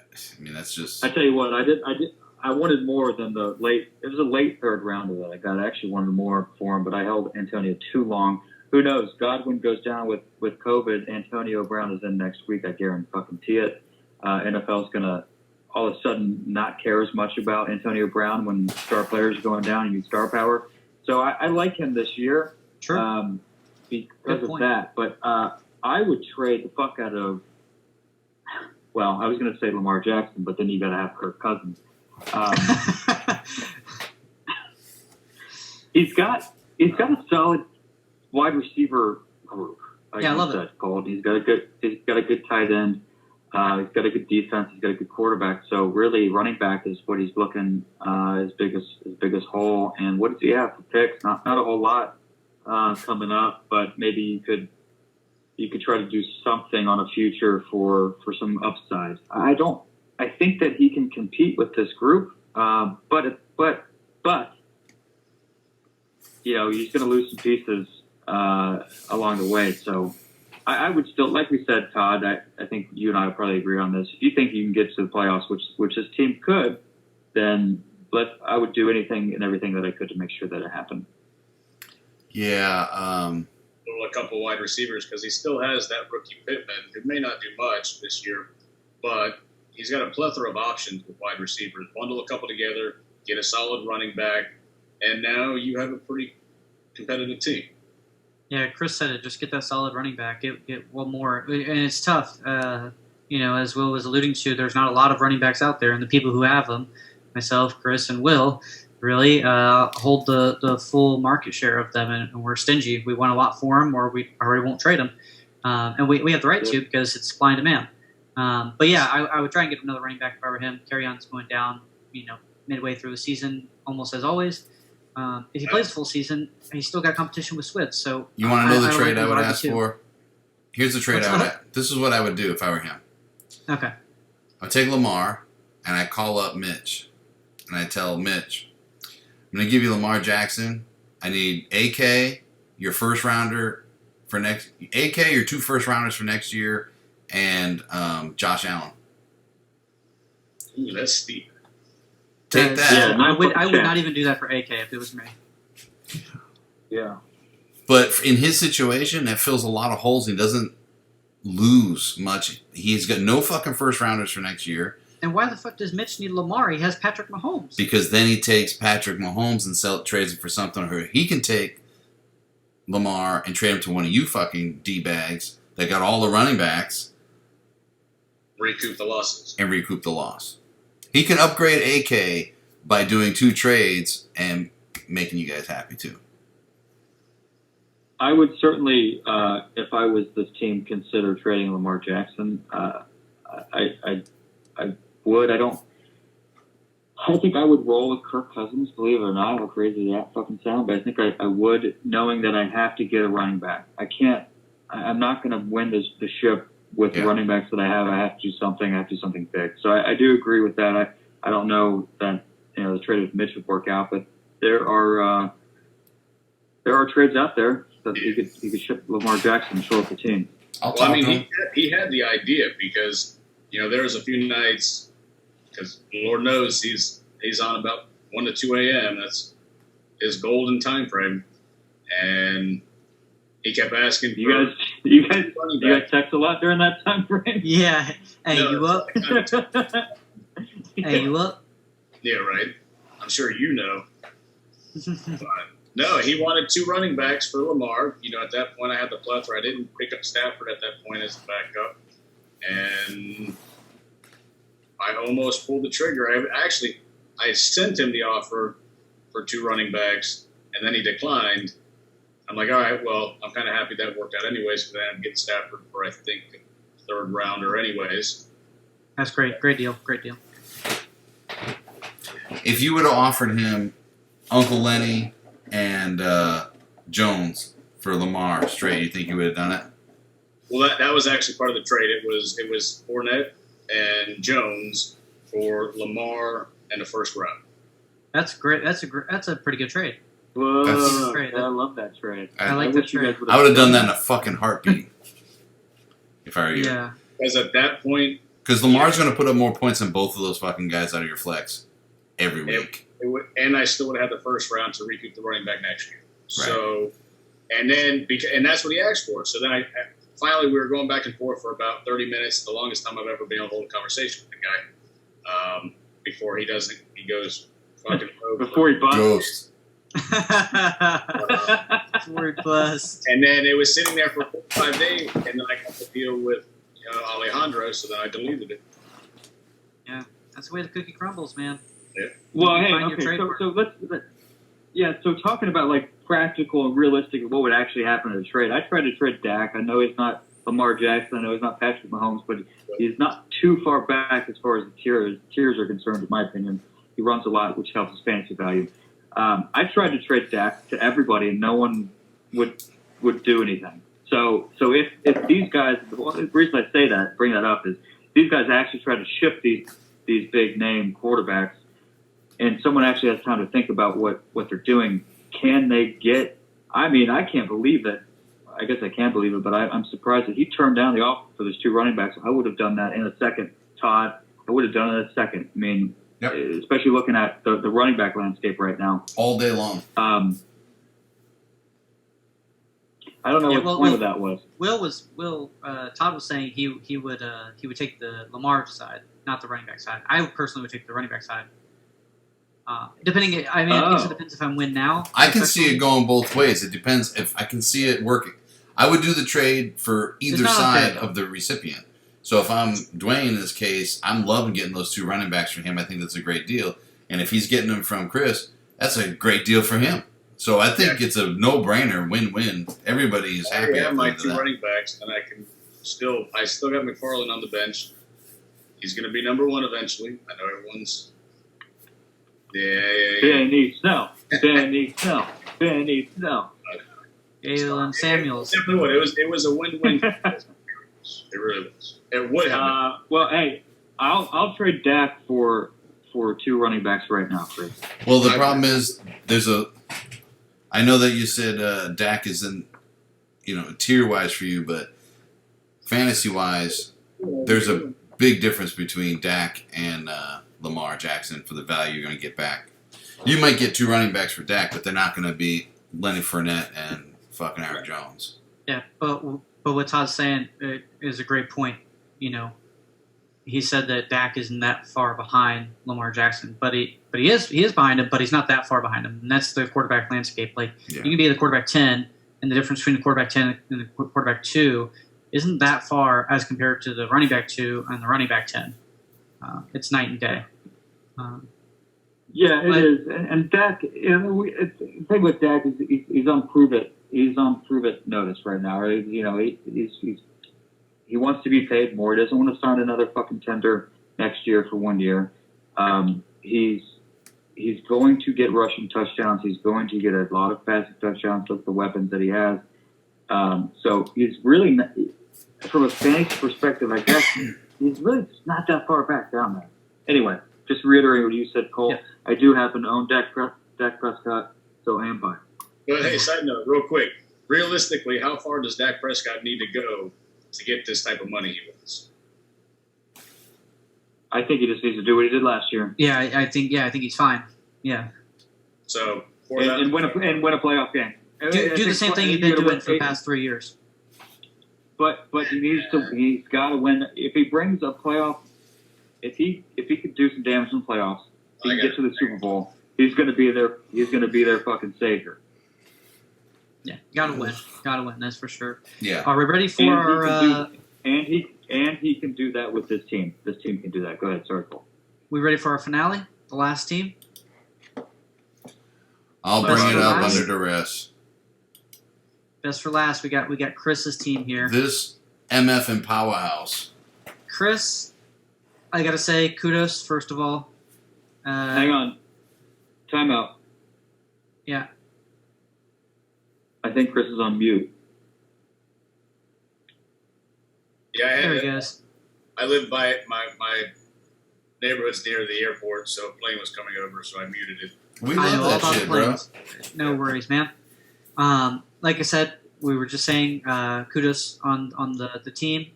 S1: I mean, that's just.
S4: I tell you what, I I wanted more than the late. It was a late third rounder that I got. I actually wanted more for him, but I held Antonio too long. Who knows? Godwin goes down with COVID. Antonio Brown is in next week. I guarantee it. NFL's gonna all of a sudden not care as much about Antonio Brown when star players are going down and you need star power. So I like him this year.
S3: Sure.
S4: Because of that. But I would trade the fuck out of. Well, I was going to say Lamar Jackson, but then you got to have Kirk Cousins. He's got a solid wide receiver group.
S3: I love it.
S4: Called. He's got a good tight end. He's got a good defense. He's got a good quarterback. So really, running back is what he's looking his biggest hole. And what does he have for picks? Not a whole lot coming up, but maybe you could try to do something on a future for some upside. I think that he can compete with this group, but you know, he's going to lose some pieces along the way. So I would still, like we said, Todd, I think you and I would probably agree on this. If you think you can get to the playoffs, which this team could, then I would do anything and everything that I could to make sure that it happened.
S1: Yeah.
S2: A couple wide receivers because he still has that rookie Pittman who may not do much this year, but he's got a plethora of options with wide receivers. Bundle a couple together, get a solid running back, and now you have a pretty competitive team.
S3: Yeah, Chris said it. Just get that solid running back. Get one more, and it's tough. You know, as Will was alluding to, there's not a lot of running backs out there, and the people who have them, myself, Chris, and Will, really hold the full market share of them, and we're stingy. We want a lot for them, or we won't trade them, and we have the right to because it's supply and demand. But yeah, I would try and get another running back if I were him. Carry-on's going down, you know, midway through the season, almost as always. If he plays full season, he's still got competition with Switz. So
S1: you want to know the trade I would ask for? Here's the trade I would ask. This is what I would do if I were him.
S3: Okay.
S1: I would take Lamar, and I call up Mitch, and I tell Mitch, I'm going to give you Lamar Jackson. I need AK, your first rounder for next. AK, your 2 first rounders for next year, and Josh Allen.
S2: Ooh, that's steep.
S1: Take that.
S3: Yeah, I would not even do that for AK if it was me.
S4: Yeah.
S1: But in his situation, that fills a lot of holes. He doesn't lose much. He's got no fucking first rounders for next year.
S3: And why the fuck does Mitch need Lamar? He has Patrick Mahomes.
S1: Because then he takes Patrick Mahomes and trades him for something. Or he can take Lamar and trade him to one of you fucking D-bags that got all the running backs.
S2: Recoup the losses.
S1: And recoup the loss. He can upgrade AK by doing 2 trades and making you guys happy too.
S4: I would certainly, if I was this team, consider trading Lamar Jackson. I would. I think I would roll with Kirk Cousins, believe it or not, how crazy that fucking sound, but I think I would, knowing that I have to get a running back. I'm not going to win the ship with the running backs that I have. I have to do something. I have to do something big. So I do agree with that. I don't know that, you know, the trade with Mitch would work out, but there are trades out there that you could ship Lamar Jackson and show up the team.
S2: He had the idea because, you know, there was a few nights, because Lord knows he's on about 1 to 2 a.m. That's his golden time frame, and he kept asking.
S4: You guys text a lot during that time frame?
S3: Yeah. Hey, you up? Hey, you up?
S2: Yeah, right. I'm sure you know. But no, he wanted 2 running backs for Lamar. You know, at that point, I had the plethora. I didn't pick up Stafford at that point as a backup, and I almost pulled the trigger. I sent him the offer for 2 running backs, and then he declined. I'm like, all right, well, I'm kind of happy that worked out anyways, because I'm getting Stafford for, I think, a 3rd rounder anyways.
S3: That's great. Great deal. Great deal.
S1: If you would have offered him Uncle Lenny and Jones for Lamar straight, you think you would have done it?
S2: Well, that was actually part of the trade. It was Fournette and Jones for Lamar and a 1st round.
S3: That's great. That's a pretty good trade.
S4: Whoa, I love that trade.
S3: I like that trade.
S1: I would have done that in a fucking heartbeat if I were you.
S3: Yeah.
S2: Because at that point,
S1: because Lamar's going to put up more points than both of those fucking guys out of your flex. every week.
S2: And I still would have had the first round to recoup the running back next year. Right. So, and that's what he asked for. So then finally we were going back and forth for about 30 minutes, the longest time I've ever been able to hold a conversation with the guy. Before he goes fucking
S4: before he busts.
S1: Ghost.
S3: And
S2: then it was sitting there for 5 days, and then I got to deal with Alejandro, so then I deleted it.
S3: Yeah, that's the way the cookie crumbles, man.
S2: Yeah.
S4: Well, hey, okay, so let's so talking about like practical and realistic, what would actually happen in a trade? I tried to trade Dak. I know he's not Lamar Jackson. I know he's not Patrick Mahomes, but he's not too far back as far as the tiers are concerned, in my opinion. He runs a lot, which helps his fantasy value. I tried to trade Dak to everybody, and no one would do anything. So if these guys, the reason I bring that up is these guys actually try to ship these big name quarterbacks, and someone actually has time to think about what they're doing. Can they get? I mean, I can't believe it. I guess I can't believe it, but I'm surprised that he turned down the offer for those 2 running backs. I would have done that in a second, Todd. I would have done it in a second. I mean, yep. Especially looking at the running back landscape right now.
S1: All day long.
S4: I don't know what the point of that was.
S3: Todd was saying he would take the Lamar side, not the running back side. I personally would take the running back side. I guess it depends if I'm win now.
S1: I can see it going both ways. It depends if I can see it working. I would do the trade for either side of the recipient. So if I'm Dwayne in this case, I'm loving getting those 2 running backs from him. I think that's a great deal. And if he's getting them from Chris, that's a great deal for him. So I think it's a no-brainer, win-win. Everybody is happy.
S2: I have my 2 running backs, and I still got McFarland on the bench. He's going to be number 1 eventually. I know everyone's.
S4: Benny Snell.
S3: Jalen Samuels.
S2: Simply what it was a win-win. It really was. It would have.
S4: Well, hey, I'll trade Dak for 2 running backs right now, Chris.
S1: Well, the problem is I know that you said Dak isn't, tier-wise for you, but fantasy-wise, there's a big difference between Dak and Lamar Jackson for the value you're going to get back. You might get 2 running backs for Dak, but they're not going to be Lenny Fournette and fucking Aaron Jones.
S3: Yeah, but what Todd's saying is a great point. He said that Dak isn't that far behind Lamar Jackson, but he is behind him, but he's not that far behind him, and that's the quarterback landscape. Like you can be the quarterback 10, and the difference between the quarterback 10 and the quarterback 2 isn't that far as compared to the running back 2 and the running back 10. It's night and day.
S4: Yeah, it is. And Dak, the thing with Dak is he's on prove it notice right now. Right? He wants to be paid more. He doesn't want to sign another fucking tender next year for 1 year. He's going to get rushing touchdowns. He's going to get a lot of passing touchdowns with the weapons that he has. So he's really, from a fantasy perspective, I guess, he's really just not that far back down there. Anyway, just reiterating what you said, Cole. Yeah. I do happen to own Dak Prescott, so I am buying.
S2: But hey, side note, real quick. Realistically, how far does Dak Prescott need to go to get this type of money he wants?
S4: I think he just needs to do what he did last year.
S3: Yeah, I think he's fine. Yeah.
S2: So
S4: and win a playoff game.
S3: Do the same thing you've been doing for the past 3 years.
S4: But he's got to win. If he brings a playoff, if he could do some damage in the playoffs, he can get to the Super Bowl. He's going to be their fucking savior.
S3: Yeah, gotta win. That's for sure.
S1: Yeah.
S3: Are we ready for our?
S4: And he can do that with this team. This team can do that. Go ahead, sorry, Cole.
S3: We ready for our finale? The last team.
S1: I'll bring it up under duress.
S3: Best for last. We got Chris's team here.
S1: This MF and powerhouse.
S3: Chris, I gotta say kudos first of all.
S4: Hang on. Timeout.
S3: Yeah.
S4: I think Chris is on mute.
S2: Yeah,
S3: there he goes.
S2: I live by my neighborhood's near the airport, so a plane was coming over, so I muted it.
S1: We love that shit, bro.
S3: No worries, man. Like I said, we were just saying kudos on the team.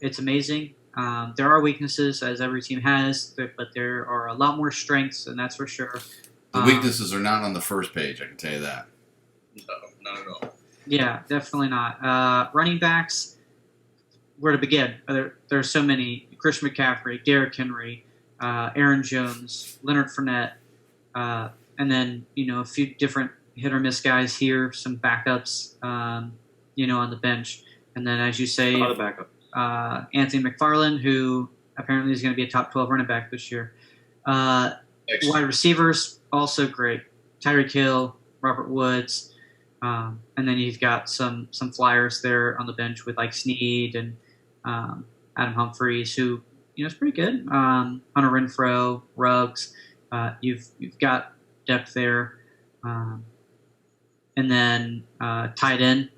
S3: It's amazing. There are weaknesses, as every team has, but there are a lot more strengths, and that's for sure.
S1: The weaknesses are not on the first page, I can tell you that.
S2: No, not at all.
S3: Yeah, definitely not. Running backs, where to begin? There are so many. Christian McCaffrey, Derrick Henry, Aaron Jones, Leonard Fournette, and then, a few different hit-or-miss guys here, some backups, on the bench. And then, as you say, Anthony McFarland, who apparently is going to be a top 12 running back this year. Wide receivers, also great. Tyreek Hill, Robert Woods, and then you've got some flyers there on the bench with like Snead and Adam Humphries, who is pretty good. Hunter Renfrow, Ruggs. You've got depth there, and then tight end.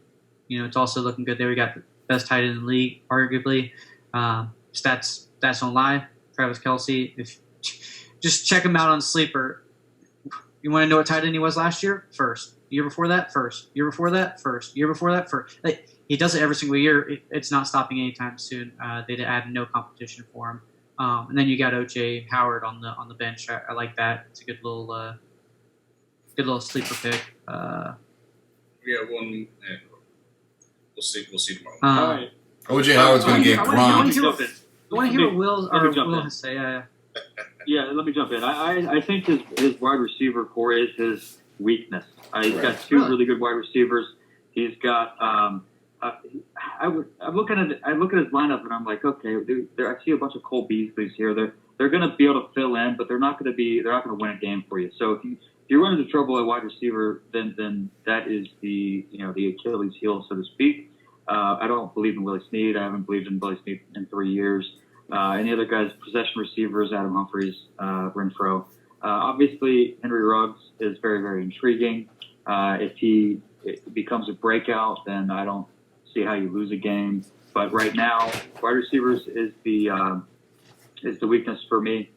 S3: It's also looking good there. We got the best tight end in the league, arguably. Stats don't lie. Travis Kelce. If just check him out on Sleeper. You want to know what tight end he was last year? First. Year before that, first. Year before that, first. Year before that, first. He does it every single year. It's not stopping anytime soon. They add no competition for him. And then you got O.J. Howard on the bench. I like that. It's a good little sleeper pick.
S2: We have one. We'll see tomorrow.
S4: All right.
S1: O.J. Howard's going to get Gronk.
S3: I want to hear what Will has to say.
S4: Yeah, let me jump in. I think his wide receiver core is his weakness. He's got two really good wide receivers. He's got. I look at his lineup and I'm like, okay, I see a bunch of Cole Beasleys here. They're going to be able to fill in, but they're not going to win a game for you. So if you run into trouble at wide receiver, then that is the Achilles heel, so to speak. I don't believe in Willie Snead. I haven't believed in Willie Snead in 3 years. Any other guys, possession receivers, Adam Humphries, Renfrow. Obviously, Henry Ruggs is very, very intriguing. If he becomes a breakout, then I don't see how you lose a game. But right now, wide receivers is the weakness for me.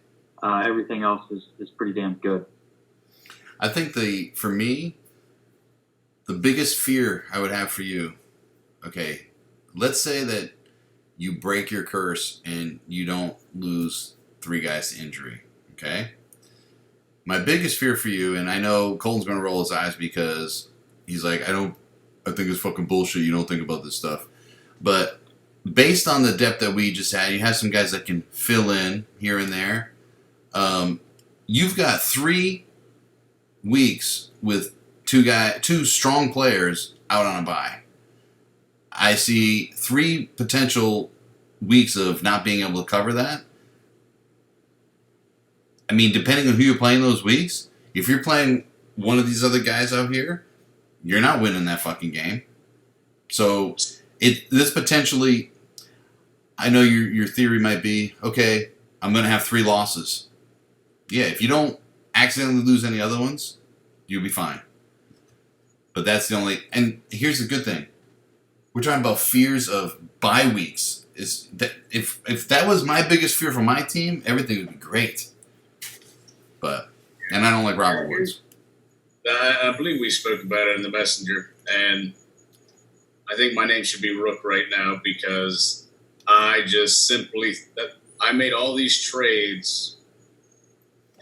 S4: Everything else is pretty damn good.
S1: I think for me, the biggest fear I would have for you, okay, let's say that you break your curse and you don't lose 3 guys to injury, okay? My biggest fear for you, and I know Colton's going to roll his eyes because he's like, I think it's fucking bullshit. You don't think about this stuff. But based on the depth that we just had, you have some guys that can fill in here and there. You've got 3 weeks with 2 strong players out on a bye. I see 3 potential weeks of not being able to cover that. I mean, depending on who you're playing those weeks, if you're playing one of these other guys out here, you're not winning that fucking game. So this potentially, I know your theory might be, okay, I'm going to have 3 losses. Yeah, if you don't accidentally lose any other ones, you'll be fine. But that's the only, and here's the good thing. We're talking about fears of bye weeks. Is that if that was my biggest fear for my team, everything would be great. And I don't like Robert Woods.
S2: I believe we spoke about it in the messenger, and I think my name should be Rook right now because I just simply I made all these trades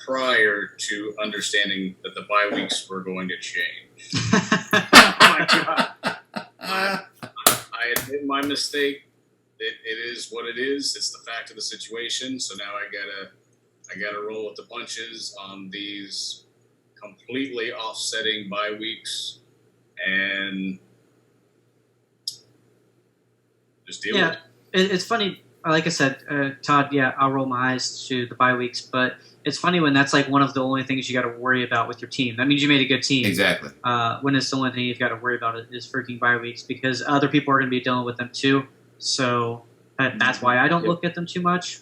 S2: prior to understanding that the bye weeks were going to change.
S3: Oh my god!
S2: I admit my mistake. It is what it is. It's the fact of the situation. So now I gotta roll with the punches on these completely offsetting bye weeks and just deal with it.
S3: It's funny. Like I said, Todd, yeah, I'll roll my eyes to the bye weeks, but it's funny when that's like one of the only things you got to worry about with your team. That means you made a good team.
S1: Exactly.
S3: When it's the only thing you've got to worry about is freaking bye weeks because other people are going to be dealing with them too. So that's why I don't look at them too much.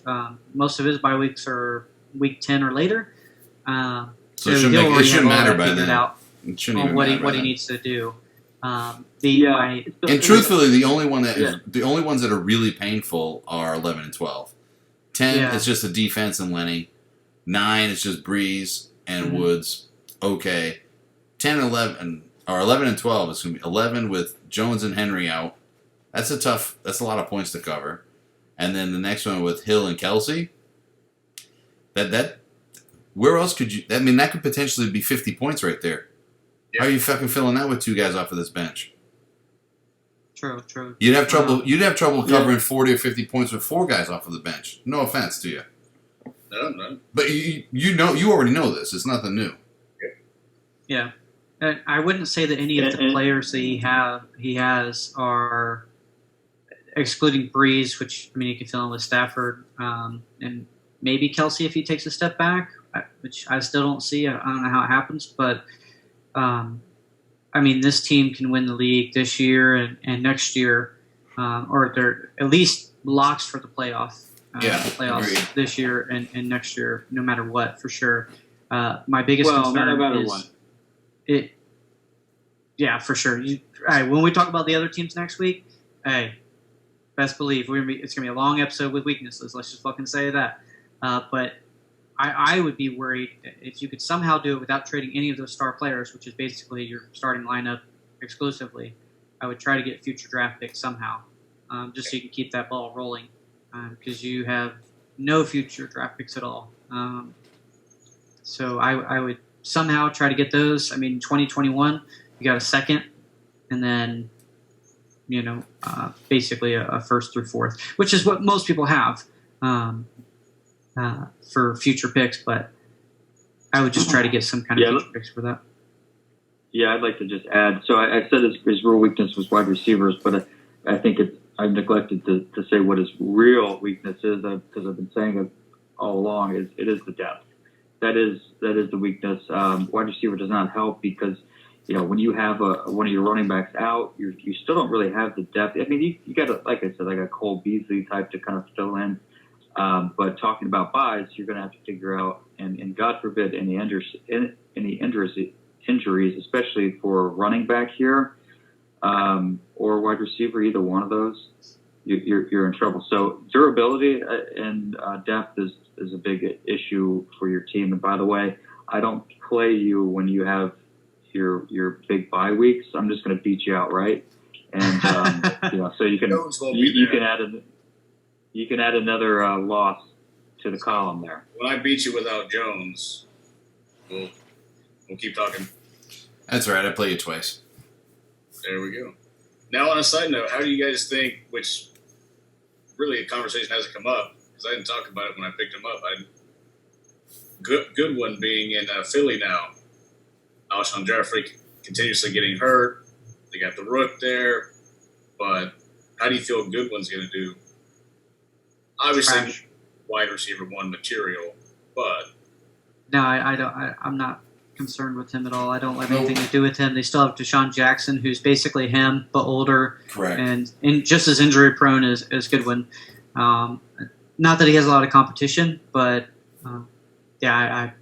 S3: Most of his bye weeks are week 10 or later.
S1: So it shouldn't matter by then. It shouldn't even matter
S3: what he needs to do.
S1: And truthfully, the only ones that are really painful are 11 and 12. 10 is just a defense and Lenny. 9 is just Breeze and Woods. Okay. 10 and 11 or 11 and 12 is going to be 11 with Jones and Henry out. That's a lot of points to cover. and then the next one with Hill and Kelsey. That where else could you? I mean, that could potentially be 50 points right there. Yeah. How are you fucking filling that with 2 guys off of this bench?
S3: True.
S1: You'd have trouble. You'd have trouble covering 40 or 50 points with 4 guys off of the bench. No offense to you.
S2: No.
S1: But you already know this. It's nothing new.
S3: Yeah. I wouldn't say that any of the players that he has are, excluding Breeze, which I mean you can fill in with Stafford, and maybe Kelsey if he takes a step back, which I still don't see. I don't know how it happens, but I mean this team can win the league this year and next year, or they're at least locks for the playoffs agreed. This year and next year, no matter what, for sure. My biggest concern is it. Yeah, for sure. All right, when we talk about the other teams next week, hey, best believe it's gonna be a long episode with weaknesses. Let's just fucking say that. But I would be worried if you could somehow do it without trading any of those star players, which is basically your starting lineup exclusively. I would try to get future draft picks somehow, just so you can keep that ball rolling, because you have no future draft picks at all. So I would somehow try to get those. I mean, 2021, you got a second, and then basically a first through fourth, which is what most people have for future picks. But I would just try to get some kind of future picks for that.
S4: Yeah, I'd like to just add. So I said his real weakness was wide receivers, but I think I've neglected to say what his real weakness is, because I've been saying it all along. It is the depth. That is the weakness. Wide receiver does not help because when you have one of your running backs out, you still don't really have the depth. I mean, you got like I said, like a Cole Beasley type to kind of fill in. But talking about buys, you're going to have to figure out, and God forbid any injuries, especially for running back here or wide receiver, either one of those, you're in trouble. So durability and depth is a big issue for your team. And by the way, I don't play you when you have your big bye weeks. I'm just going to beat you outright, and so you can add another loss to the column there.
S2: When I beat you without Jones, we'll keep talking.
S1: That's all right. I play you twice.
S2: There we go. Now, on a side note, how do you guys think? Which really a conversation hasn't come up because I didn't talk about it when I picked him up. Good one being in Philly now. Alshon Jeffrey continuously getting hurt. They got the Rook there, but how do you feel Goodwin's going to do? Obviously, wide receiver 1 material, but
S3: no, I don't. I'm not concerned with him at all. I don't have anything to do with him. They still have Deshaun Jackson, who's basically him but older,
S1: correct,
S3: and just as injury prone as Goodwin. Not that he has a lot of competition, but
S1: I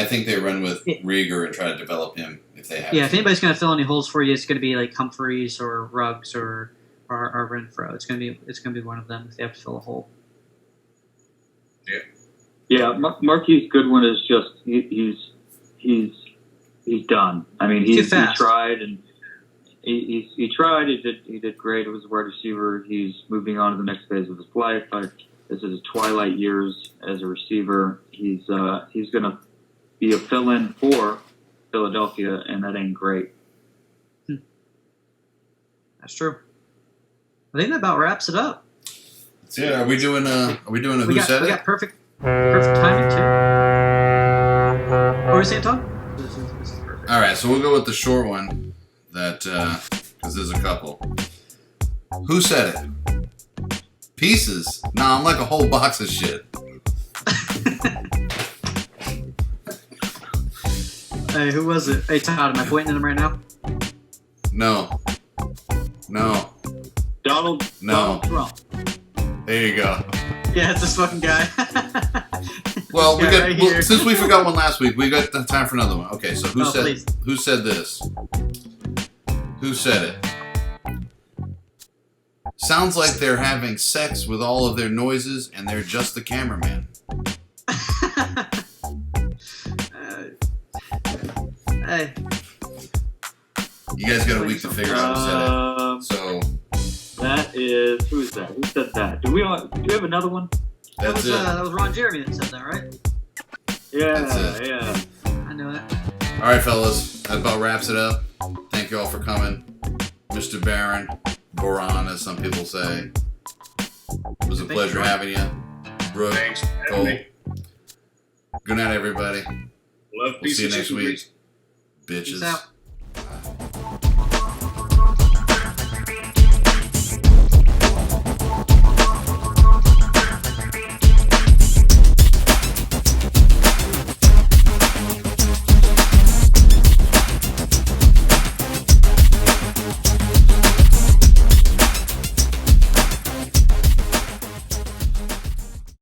S1: think they run with Rieger and try to develop him if they have.
S3: Yeah, if anybody's going to fill any holes for you, it's going to be like Humphreys or Ruggs or Renfro. It's going to be one of them if they have to fill a hole.
S4: Yeah. Marquise Goodwin is just he's done. I mean, he tried and he tried. He did great. It was a wide receiver. He's moving on to the next phase of his life. This is his twilight years as a receiver. He's going to be a fill-in for Philadelphia, and that ain't great.
S3: That's true. I think that about wraps it up.
S1: Yeah, are we doing a who said it? We
S3: got perfect timing too. What were you saying, Tom? This is perfect.
S1: All right, so we'll go with the short one. That because there's a couple. Who said it? Pieces? Nah, I'm like a whole box of shit.
S3: Hey, who was it? Hey, Todd, am I pointing at him right now?
S1: No.
S4: Donald
S3: Trump.
S1: There you go.
S3: Yeah, it's this fucking guy.
S1: Well, since we forgot one last week, we got time for another one. Okay, so who said this? Who said it? Sounds like they're having sex with all of their noises, and they're just the cameraman.
S3: Hey.
S1: You guys got a week to figure out who said it. So
S4: that is, who is that? Who said that? Do we have another one?
S1: That's it.
S3: That was Ron Jeremy that said that, right?
S4: Yeah.
S3: I know it.
S1: All right, fellas. That about wraps it up. Thank you all for coming. Mr. Barron, Boron, as some people say. It was a pleasure having you. Brooke,
S2: Thanks for having
S1: Cole.
S2: me.
S1: Good night, everybody.
S2: Love,
S1: We'll
S2: peace,
S1: see you
S2: and
S1: next
S2: chicken
S1: week.
S2: grease.
S1: Bitches.
S3: Peace out.